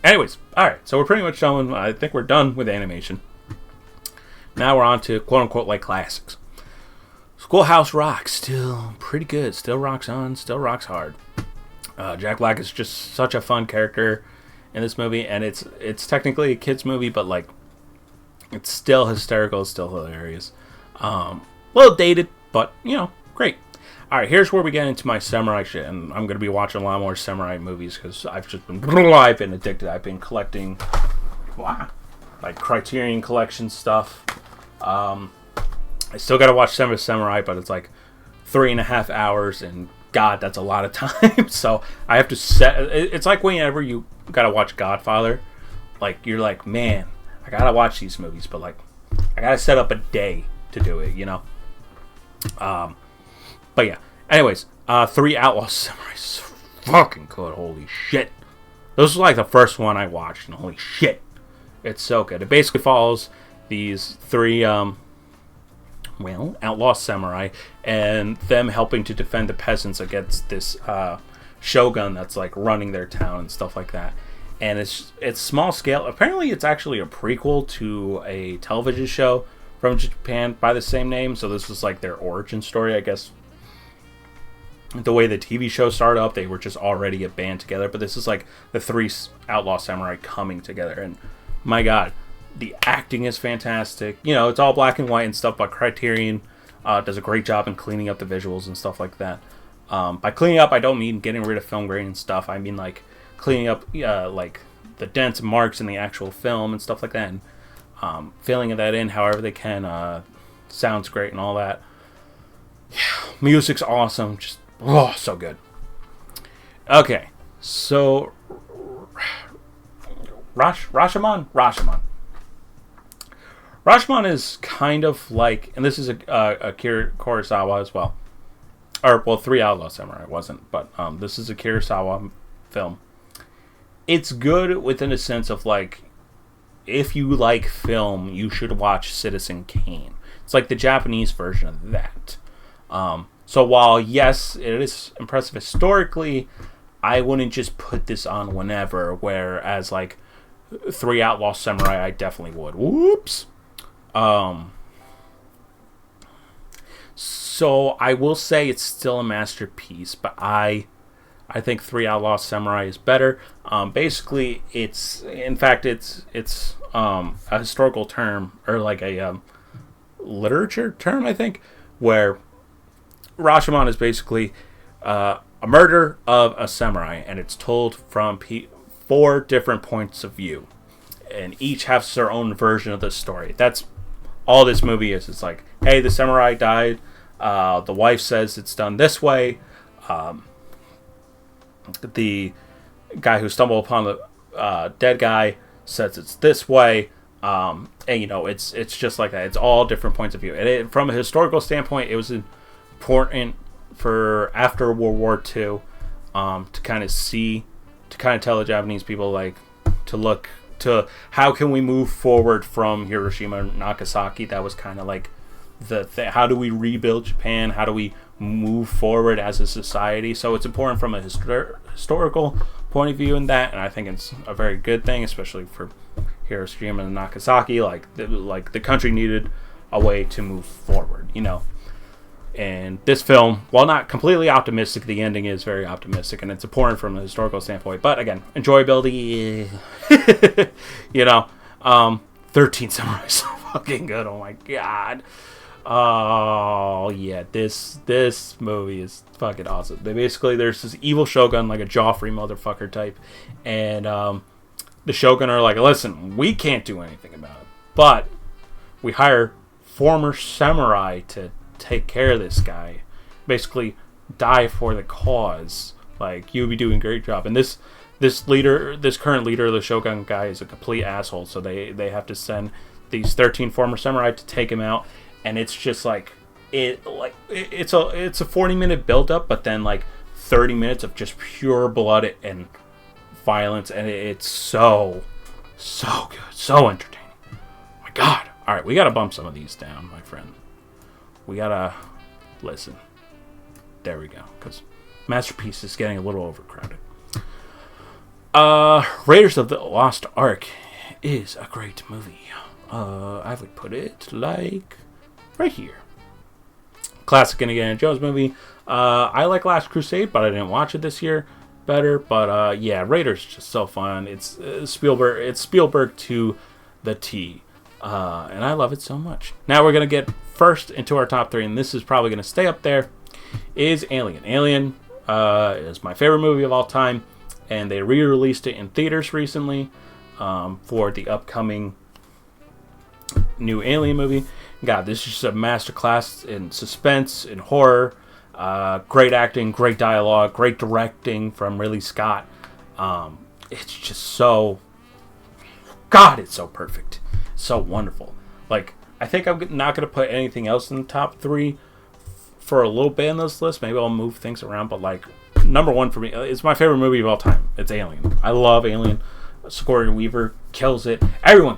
S1: Anyways, alright, so we're pretty much done. I think we're done with animation. Now we're on to quote-unquote like classics. Schoolhouse Rock, still pretty good. Still rocks on, still rocks hard. Jack Black is just such a fun character in this movie, and it's technically a kid's movie, but like it's still hysterical, it's still hilarious. A little dated, but you know, great. Alright, here's where we get into my samurai shit, and I'm going to be watching a lot more samurai movies because I've been addicted. I've been collecting, like, Criterion Collection stuff. I still got to watch Seven Samurai, but it's like 3.5 hours, and God, that's a lot of time. So I have to set... It's like whenever you got to watch Godfather, like, you're like, man, I got to watch these movies, but, like, I got to set up a day to do it, you know? But yeah, anyways, 3 Outlaw Samurai is fucking good, holy shit. This was like the first one I watched, and holy shit, it's so good. It basically follows these 3, outlaw samurai, and them helping to defend the peasants against this, shogun that's like running their town and stuff like that. And it's small scale. Apparently it's actually a prequel to a television show from Japan by the same name, so this was like their origin story, I guess. The way the TV show started up, they were just already a band together, but this is like the 3 outlaw samurai coming together, and my God, the acting is fantastic. You know, it's all black and white and stuff, but Criterion does a great job in cleaning up the visuals and stuff like that. By cleaning up, I don't mean getting rid of film grain and stuff. I mean like cleaning up like the dents and marks in the actual film and stuff like that, and filling that in however they can. Sounds great and all that. Yeah, music's awesome. Just so good. Okay, so Rashomon is kind of like, and this is a Kurosawa as well. Or, well, 3 Outlaw Samurai wasn't, but this is a Kurosawa film. It's good within a sense of like, if you like film, you should watch Citizen Kane. It's like the Japanese version of that. So while, yes, it is impressive historically, I wouldn't just put this on whenever, whereas, like, 3 Outlaw Samurai, I definitely would. Whoops! So I will say it's still a masterpiece, but I think 3 Outlaw Samurai is better. Basically, it's a historical term, or like a literature term, I think, where Rashomon is basically a murder of a samurai, and it's told from 4 different points of view, and each has their own version of the story. That's all this movie is. It's like, hey, the samurai died. The wife says it's done this way. The guy who stumbled upon the dead guy says it's this way. And you know, it's just like that. It's all different points of view. And from a historical standpoint, it was important for after World War II, to kind of tell the Japanese people, like, to look to how can we move forward from Hiroshima and Nagasaki. That was kind of like how do we rebuild Japan? How do we move forward as a society? So it's important from a historical point of view in that, and I think it's a very good thing, especially for Hiroshima and Nagasaki. Like the country needed a way to move forward, you know. And this film, while not completely optimistic, the ending is very optimistic, and it's important from a historical standpoint. But again, enjoyability, you know. 13 Samurai is so fucking good. Oh my god. Oh yeah, this movie is fucking awesome. There's this evil shogun, like a Joffrey motherfucker type, and the shogun are like, listen, we can't do anything about it, but we hire former samurai to take care of this guy, basically die for the cause. Like, you'll be doing a great job. And this current leader of the shogun guy is a complete asshole, so they have to send these 13 former samurai to take him out. And it's just like it's a 40-minute build up, but then like 30 minutes of just pure blood and violence, and it's so good, so entertaining. Oh my god. All right, we got to bump some of these down, my friend. We gotta listen. There we go, because Masterpiece is getting a little overcrowded. Raiders of the Lost Ark is a great movie. I would put it like right here. Classic Indiana Jones movie. I like Last Crusade, but I didn't watch it this year. Better, but yeah, Raiders is just so fun. It's Spielberg. It's Spielberg to the T. And I love it so much. Now we're going to get first into our top 3, and this is probably going to stay up there, is Alien. Alien is my favorite movie of all time, and they re-released it in theaters recently for the upcoming new Alien movie. God, this is just a masterclass in suspense, in horror, great acting, great dialogue, great directing from Ridley Scott. It's just so... God, it's so perfect. So wonderful. Like, I think I'm not going to put anything else in the top 3 for a little bit in this list. Maybe I'll move things around, but like, number 1 for me, it's my favorite movie of all time. It's Alien. I love Alien. Sigourney Weaver kills it. Everyone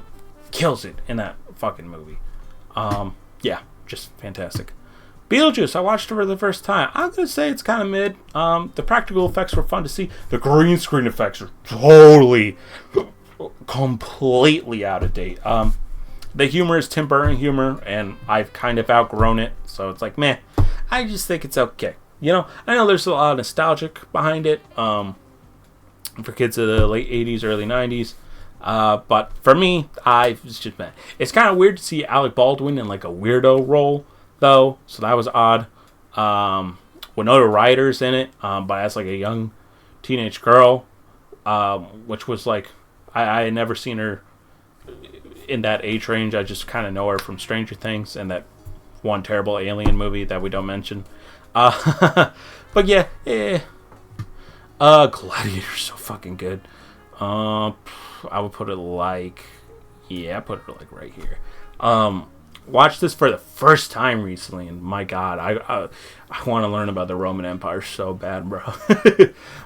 S1: kills it in that fucking movie. Yeah, just fantastic. Beetlejuice, I watched it for the first time. I'm going to say it's kind of mid. The practical effects were fun to see. The green screen effects are totally... completely out of date. The humor is Tim Burton humor, and I've kind of outgrown it, so it's like, meh. I just think it's okay. You know, I know there's a lot of nostalgic behind it, for kids of the late 80s, early 90s, but for me, it's just meh. It's kind of weird to see Alec Baldwin in like a weirdo role, though, so that was odd. Winona Ryder's in it, but as like a young teenage girl, which was like, I had never seen her in that age range. I just kind of know her from Stranger Things and that one terrible Alien movie that we don't mention. But yeah, Gladiator's so fucking good. I would put it like, yeah, I put it like right here. Watched this for the first time recently, and my God, I want to learn about the Roman Empire so bad, bro.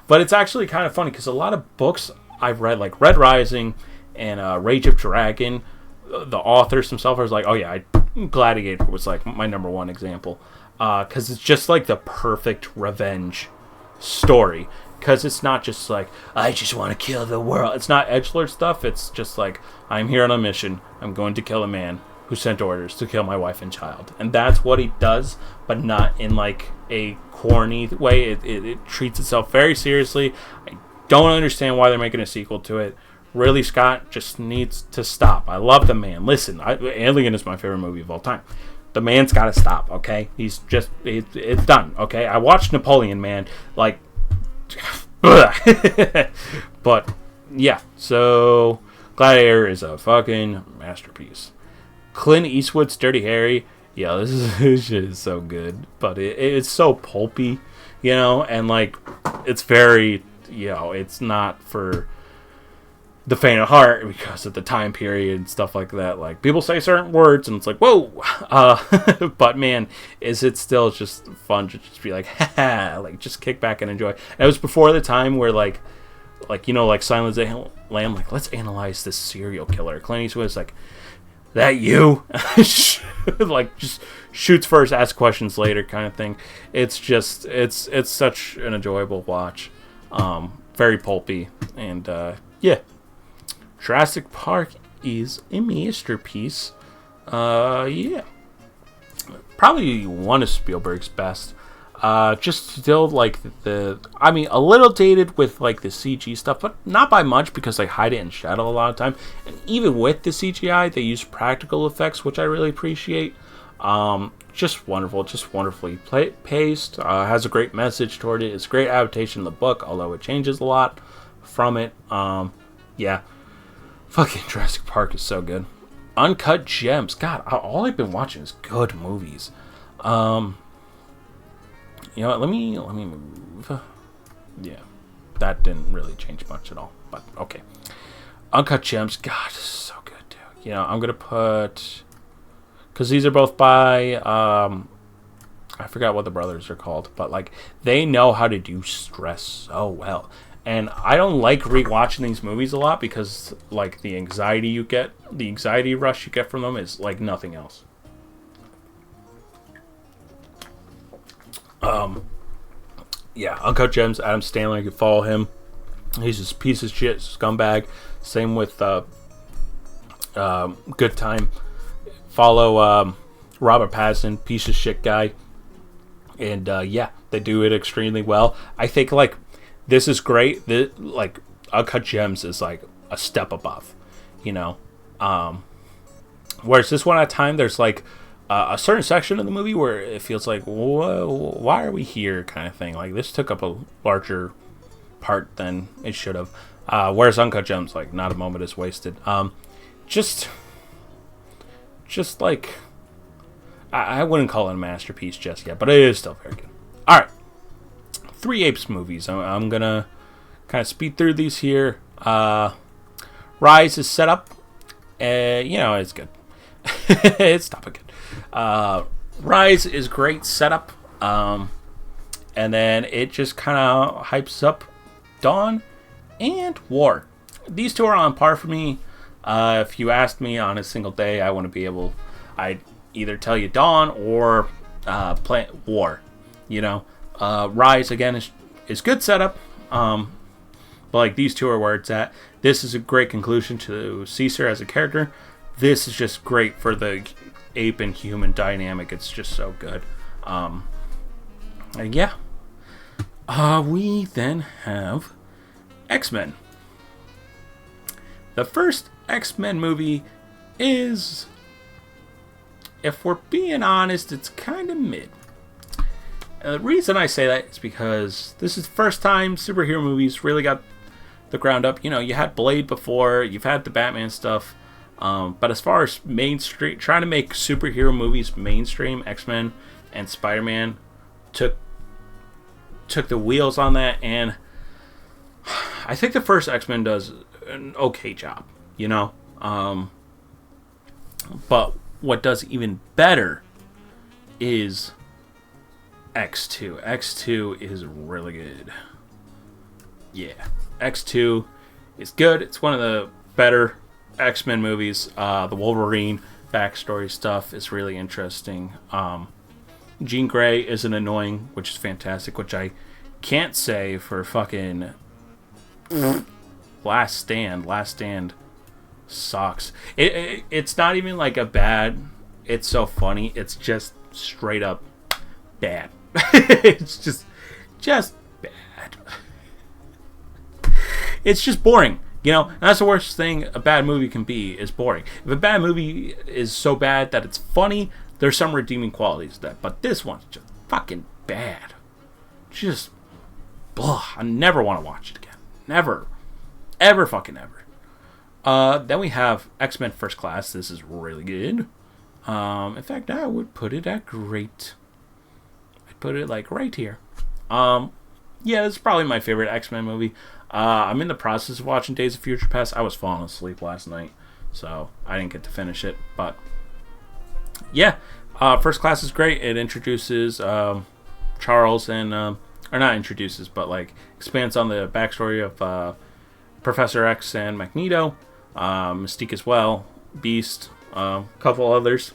S1: But it's actually kind of funny because a lot of books I've read, like Red Rising and Rage of Dragon, the authors themselves are like, oh yeah, Gladiator was like my number 1 example, because it's just like the perfect revenge story. Because it's not just like, I just want to kill the world. It's not edgelord stuff. It's just like, I'm here on a mission. I'm going to kill a man who sent orders to kill my wife and child. And that's what he does, but not in like a corny way. It treats itself very seriously. I don't understand why they're making a sequel to it. Ridley Scott just needs to stop. I love the man. Listen, Alien is my favorite movie of all time. The man's got to stop, okay? He's just... It's done, okay? I watched Napoleon, man. Like... But, yeah. So, Gladiator is a fucking masterpiece. Clint Eastwood's Dirty Harry. Yeah, this shit is so good. But it's so pulpy, you know? And, like, it's very... You know, it's not for the faint of heart because of the time period and stuff like that. Like, people say certain words and it's like, whoa. But man, is it still just fun to just be like, ha, like, just kick back and enjoy. And it was before the time where like Silence of the Lamb, like, let's analyze this serial killer. Clint Eastwood was like, that you? Like, just shoots first, asks questions later kind of thing. It's just, it's such an enjoyable watch. Very pulpy. And, yeah. Jurassic Park is a masterpiece. Yeah. Probably one of Spielberg's best. Just still, like, a little dated with, like, the CG stuff, but not by much because they hide it in shadow a lot of time. And even with the CGI, they use practical effects, which I really appreciate. Just wonderful, just wonderfully paced. Has a great message toward it. It's a great adaptation of the book, although it changes a lot from it. Yeah. Fucking Jurassic Park is so good. Uncut Gems. God, all I've been watching is good movies. You know what? Let me move. Yeah, that didn't really change much at all. But okay. Uncut Gems. God, this is so good, dude. You know, I'm gonna put, because these are both by I forgot what the brothers are called, but like, they know how to do stress so well. And I don't like rewatching these movies a lot because, like, the anxiety rush you get from them is like nothing else. Yeah, Uncut Gems, Adam Sandler, you can follow him. He's this piece of shit scumbag. Same with Good Time. Follow Robert Pattinson, piece of shit guy. And yeah, they do it extremely well. I think, like, this is great. Like, Uncut Gems is like a step above, you know. Whereas this one at a time, there's like a certain section of the movie where it feels like, whoa, why are we here, kind of thing. Like, this took up a larger part than it should have. Whereas Uncut Gems, like, not a moment is wasted. Just like, I wouldn't call it a masterpiece just yet, but it is still very good. All right. 3 Apes movies. I'm gonna kind of speed through these here. Rise is set up. You know, it's good. It's not good. Rise is great setup. And then it just kind of hypes up Dawn and War. These two are on par for me. If you asked me on a single day, I want to be able, I'd either tell you Dawn or play War. You know. Rise, again, is good setup, but like, these two are where it's at. This is a great conclusion to Caesar as a character. This is just great for the ape and human dynamic. It's just so good. And yeah. We then have X-Men. The first X-Men movie is, if we're being honest, it's kind of mid. The reason I say that is because this is the first time superhero movies really got the ground up. You know, you had Blade before, you've had the Batman stuff, but as far as mainstream, trying to make superhero movies mainstream, X-Men and Spider-Man took the wheels on that, and I think the first X-Men does an okay job, you know. But what does even better is X2. X2 is really good. Yeah. X2 is good. It's one of the better X-Men movies. The Wolverine backstory stuff is really interesting. Jean Grey isn't annoying, which is fantastic, which I can't say for fucking Last Stand. Last Stand sucks. It's not even like a bad, it's so funny. It's just straight up bad. It's just bad. It's just boring, you know. And that's the worst thing a bad movie can be, is boring. If a bad movie is so bad that it's funny, there's some redeeming qualities to that. But this one's just fucking bad. Just, blah. I never want to watch it again. Never. Ever fucking ever. Then we have X-Men First Class. This is really good. In fact, I would put it at great. I'd put it like right here. Yeah, this is probably my favorite X-Men movie. I'm in the process of watching Days of Future Past. I was falling asleep last night, so I didn't get to finish it. But yeah, First Class is great. It introduces Charles and or not introduces, but like expands on the backstory of Professor X and Magneto, Mystique as well, Beast, a couple others,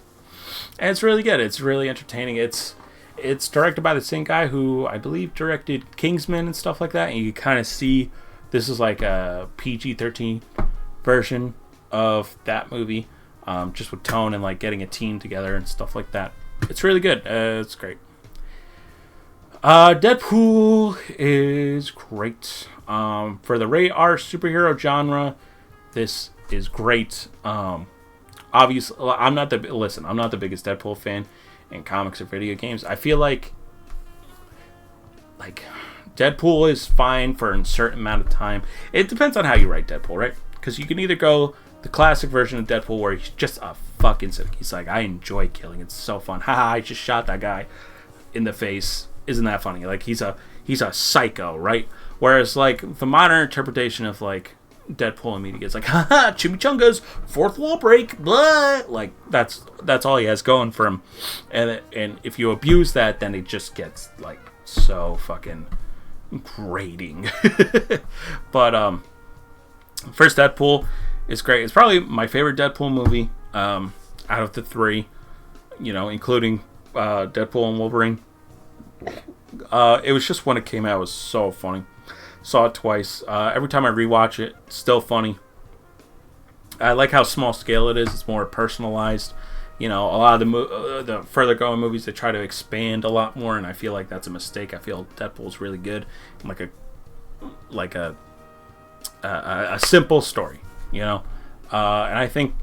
S1: and it's really good. It's really entertaining. It's directed by the same guy who I believe directed Kingsman and stuff like that, and you kind of see this is like a PG-13 version of that movie, just with tone and like getting a team together and stuff like that. It's really good. It's great. Deadpool is great. For the rated R superhero genre, this is great. Obviously, I'm not the biggest Deadpool fan in comics or video games. I feel like Deadpool is fine for a certain amount of time. It depends on how you write Deadpool, right? Because you can either go the classic version of Deadpool where he's just a fucking cynic. He's like, I enjoy killing. It's so fun. Haha, I just shot that guy in the face. Isn't that funny? Like he's a psycho, right? Whereas like the modern interpretation of like Deadpool and media is like, haha, chimichangas, fourth wall break, blah. Like that's all he has going for him, and if you abuse that, then it just gets like so fucking grating. But first Deadpool is great. It's probably my favorite Deadpool movie out of the three, including Deadpool and Wolverine. It was just when it came out, it was so funny. Saw it twice. Every time I rewatch it, still funny. I like how small scale it is. It's more personalized. A lot of the further going movies, they try to expand a lot more, and I feel like that's a mistake. I feel Deadpool's really good, like a simple story, and I think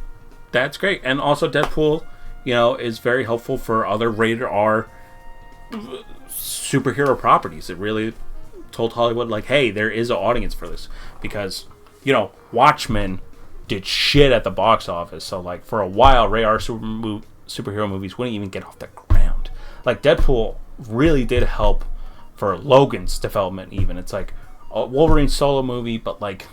S1: that's great. And also Deadpool, is very helpful for other rated R superhero properties. It really told Hollywood, like, hey, there is an audience for this, because Watchmen did shit at the box office. So like for a while, rated R superhero movies wouldn't even get off the ground. Like Deadpool really did help for Logan's development. Even it's like a Wolverine solo movie, but like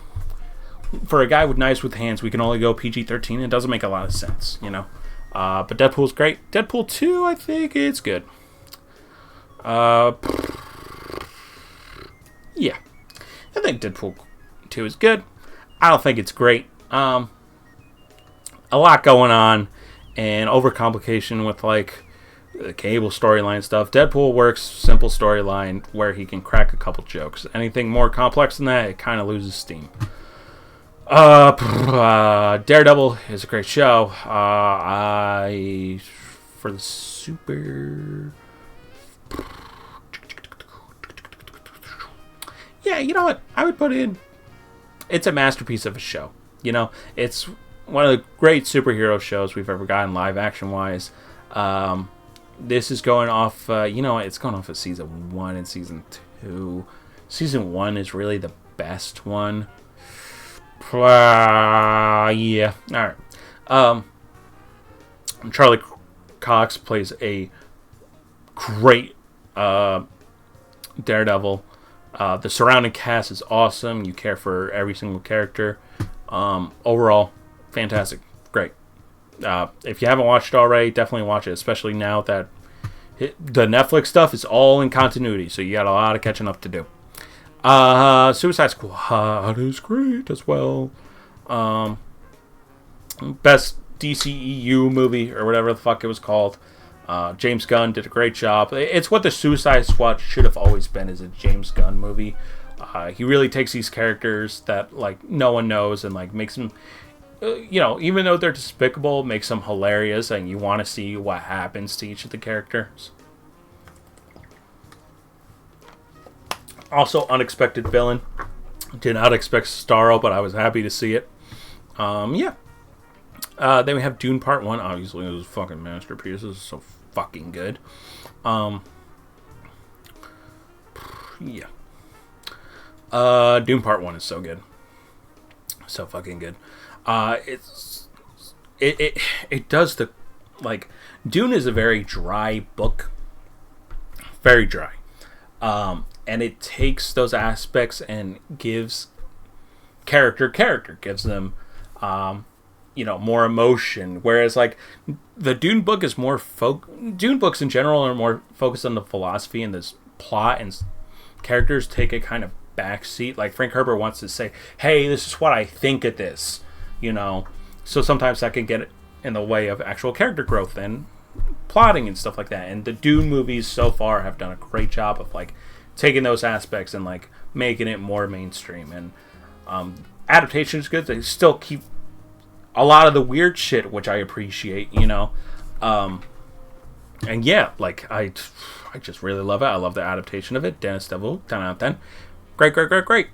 S1: for a guy with knives with hands, we can only go PG-13. It doesn't make a lot of sense, but Deadpool's great. Deadpool 2, I think it's good. Yeah, I think Deadpool 2 is good. I don't think it's great. A lot going on and overcomplication with like the Cable storyline stuff. Deadpool works simple storyline where he can crack a couple jokes. Anything more complex than that, it kind of loses steam. Daredevil is a great show. For the super. Yeah, you know what? I would put in. It's a masterpiece of a show. It's one of the great superhero shows we've ever gotten live action wise. This is going off. It's going off of season 1 and season 2. Season 1 is really the best one. Yeah. All right. Charlie Cox plays a great Daredevil. The surrounding cast is awesome. You care for every single character. Overall, fantastic. Great. If you haven't watched it already, definitely watch it, especially now that the Netflix stuff is all in continuity, so you got a lot of catching up to do. Suicide Squad is great as well. Best DCEU movie, or whatever the fuck it was called. James Gunn did a great job. It's what the Suicide Squad should have always been, is a James Gunn movie. He really takes these characters that like no one knows and like makes them, even though they're despicable, makes them hilarious, and you want to see what happens to each of the characters. Also, unexpected villain. Did not expect Starro, but I was happy to see it. Yeah. Then we have Dune Part 1. Obviously, it was a fucking masterpiece. This is so fucking good. Yeah. Dune Part 1 is so good. So fucking good. It does the... Like, Dune is a very dry book. Very dry. and it takes those aspects and gives gives them more emotion, whereas like the Dune book is more Dune books in general are more focused on the philosophy, and this plot and characters take a kind of backseat. Like Frank Herbert wants to say, hey, this is what I think of this, so sometimes that can get in the way of actual character growth and plotting and stuff like that. And the Dune movies so far have done a great job of like taking those aspects and like making it more mainstream. And adaptation is good. They still keep a lot of the weird shit, which I appreciate, and yeah, like I just really love it. I love the adaptation of it. Dennis Devil, 10 out of 10. Great.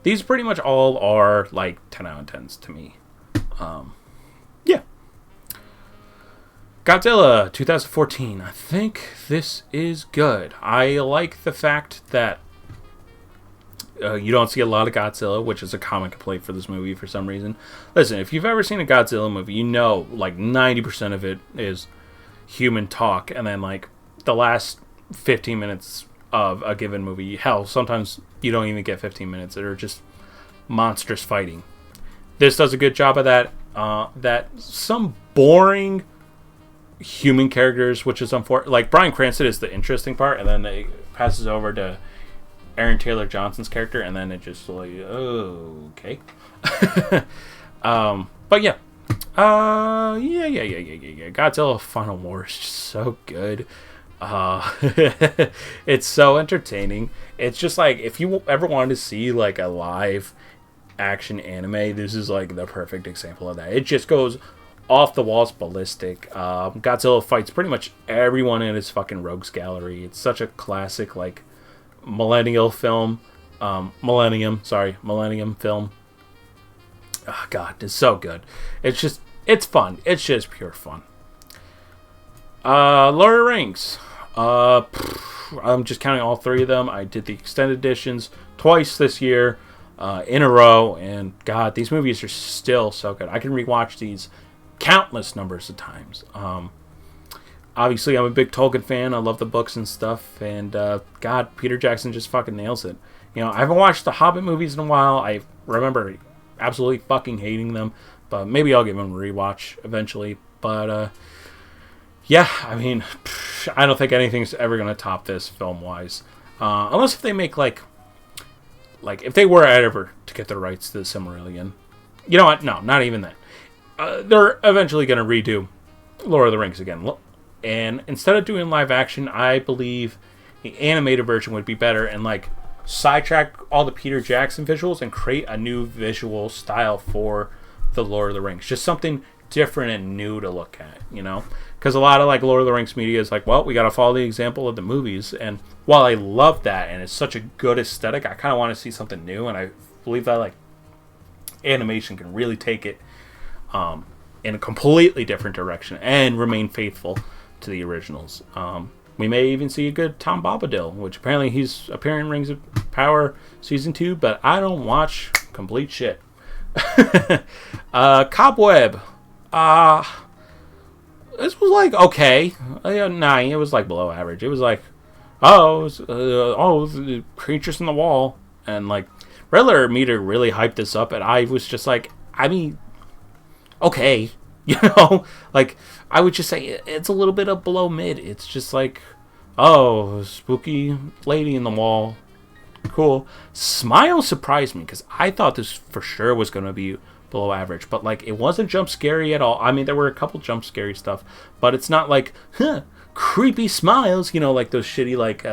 S1: These pretty much all are like 10 out of 10s to me. Yeah. Godzilla 2014. I think this is good. I like the fact that you don't see a lot of Godzilla, which is a common complaint for this movie for some reason. Listen, if you've ever seen a Godzilla movie, you know like 90% of it is human talk, and then like the last 15 minutes of a given movie, hell, sometimes you don't even get 15 minutes. They're just monstrous fighting. This does a good job of that. That some boring human characters, which is unfortunate. Like Bryan Cranston is the interesting part, and then it passes over to Aaron Taylor Johnson's character, and then it just like, oh, okay. But yeah. Yeah. Godzilla Final War is just so good. It's so entertaining. It's just like, if you ever wanted to see like a live action anime, this is like the perfect example of that. It just goes off the walls ballistic. Godzilla fights pretty much everyone in his fucking rogues gallery. It's such a classic like millennium film. Millennium film. Oh god, it's so good. It's fun. It's just pure fun. Lord of the Rings. I'm just counting all three of them. I did the extended editions twice this year, in a row, and god, these movies are still so good. I can rewatch these countless numbers of times. Obviously, I'm a big Tolkien fan. I love the books and stuff, and god, Peter Jackson just fucking nails it. I haven't watched the Hobbit movies in a while. I remember absolutely fucking hating them, but maybe I'll give them a rewatch eventually. But yeah, I mean, I don't think anything's ever gonna top this film wise, unless if they make like if they were ever to get the rights to the Silmarillion. You know what? No, not even that. They're eventually gonna redo Lord of the Rings again, and instead of doing live action, I believe the animated version would be better, and like sidetrack all the Peter Jackson visuals and create a new visual style for the Lord of the Rings. Just something different and new to look at, because a lot of like Lord of the Rings media is like, well, we got to follow the example of the movies. And while I love that and it's such a good aesthetic, I kind of want to see something new, and I believe that like animation can really take it in a completely different direction and remain faithful to the originals. We may even see a good Tom Bombadil, which apparently he's appearing in Rings of Power Season 2, but I don't watch complete shit. Cobweb. This was like okay. 9. It was like below average. It was like, the creatures in the wall, and like Riddler meter really hyped this up, and I was just like, I mean, okay, like I would just say it's a little bit of below mid. It's just like, spooky lady in the wall, cool. Smile surprised me because I thought this for sure was going to be below average, but like it wasn't jump scary at all. I mean, there were a couple jump scary stuff, but it's not like creepy smiles, like those shitty like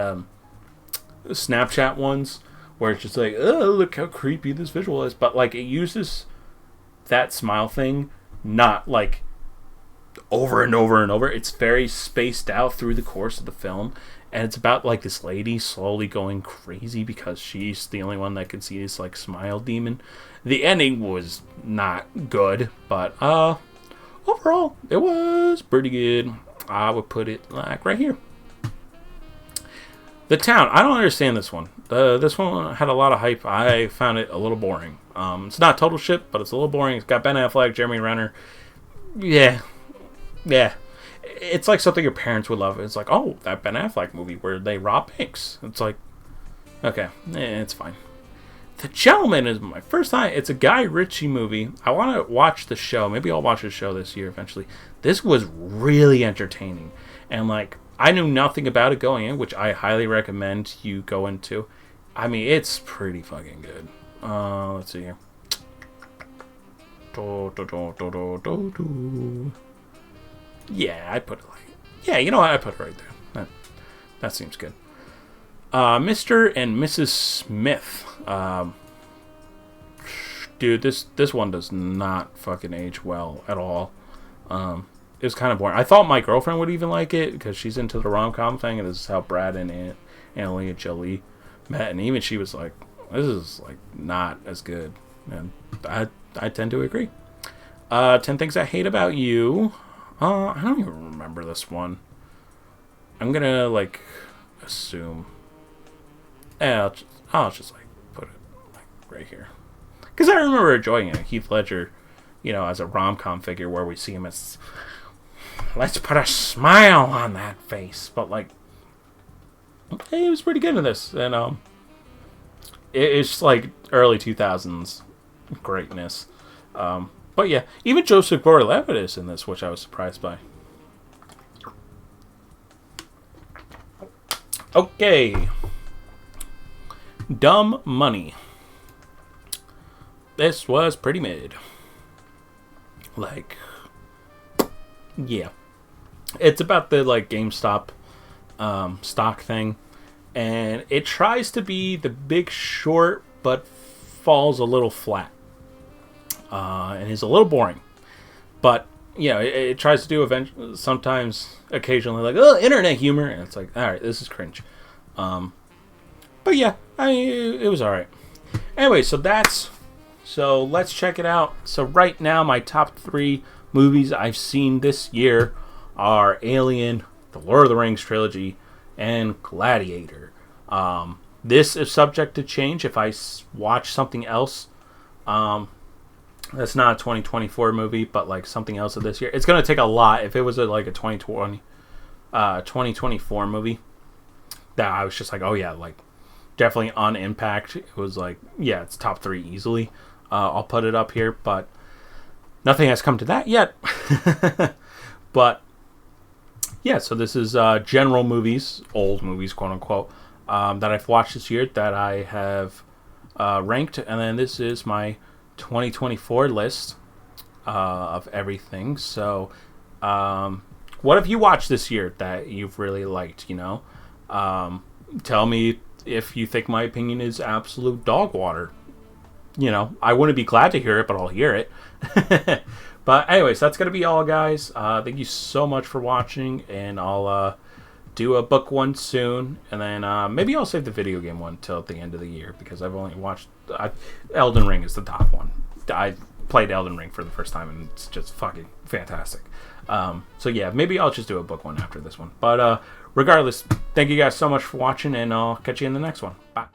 S1: Snapchat ones where it's just like, oh, look how creepy this visual is. But like it uses that smile thing not like over and over and over. It's very spaced out through the course of the film, and it's about like this lady slowly going crazy because she's the only one that can see this like smile demon. The ending was not good, but overall it was pretty good. I would put it like right here. The Town. I don't understand this one. This one had a lot of hype. I found it a little boring. It's not total shit, but it's a little boring. It's got Ben Affleck, Jeremy Renner. Yeah. It's like something your parents would love. It's like, oh, that Ben Affleck movie where they rob banks. It's like, Okay, it's fine. The Gentleman is my first time. It's a Guy Ritchie movie. I want to watch the show. Maybe I'll watch the show this year eventually. This was really entertaining. And, like, I knew nothing about it going in, which I highly recommend you go into. I mean, it's pretty fucking good. Let's see here. Yeah, I put it like... Yeah, you know what? I put it right there. That seems good. Mr. and Mrs. Smith. Dude, this one does not fucking age well at all. It was kind of boring. I thought my girlfriend would even like it because she's into the rom-com thing, and this is how Brad and Angelina Jolie met, and even she was like, this is like not as good. And I tend to agree. 10 Things I Hate About You. I don't even remember this one. I'm gonna like assume. Yeah, I'll just like put it like right here because I remember enjoying it. Heath Ledger, you know, as a rom-com figure where we see him as, let's put a smile on that face, but like, he was pretty good in this, and it's like early 2000s greatness. But yeah, even Joseph Gordon-Levitt is in this, which I was surprised by. Okay. Dumb Money. This was pretty mid. Like, yeah. It's about the, like, GameStop stock thing. And it tries to be The Big Short, but falls a little flat. And is a little boring. But, you know, it tries to do sometimes, occasionally, like, oh, internet humor. And it's like, alright, this is cringe. But yeah, it was alright. Anyway, so let's check it out. So right now, my top 3 movies I've seen this year are Alien, the Lord of the Rings trilogy, and Gladiator. This is subject to change if I watch something else. That's not a 2024 movie, but like something else of this year. It's going to take a lot. If it was like a 2024 movie, that I was just like, oh yeah, like definitely on impact. It was like, yeah, it's top 3 easily. I'll put it up here, but nothing has come to that yet. But yeah, so this is general movies, old movies, quote unquote, that I've watched this year that I have ranked, and then this is my 2024 list of everything. So, what have you watched this year that you've really liked? You know, tell me if you think my opinion is absolute dog water. You know, I wouldn't be glad to hear it, but I'll hear it. But anyways, that's gonna be all, guys. Thank you so much for watching, and I'll do a book one soon, and then maybe I'll save the video game one till the end of the year because I've only watched Elden Ring is the top one. I played Elden Ring for the first time, and it's just fucking fantastic. So yeah, maybe I'll just do a book one after this one. But regardless, thank you guys so much for watching, and I'll catch you in the next one. Bye.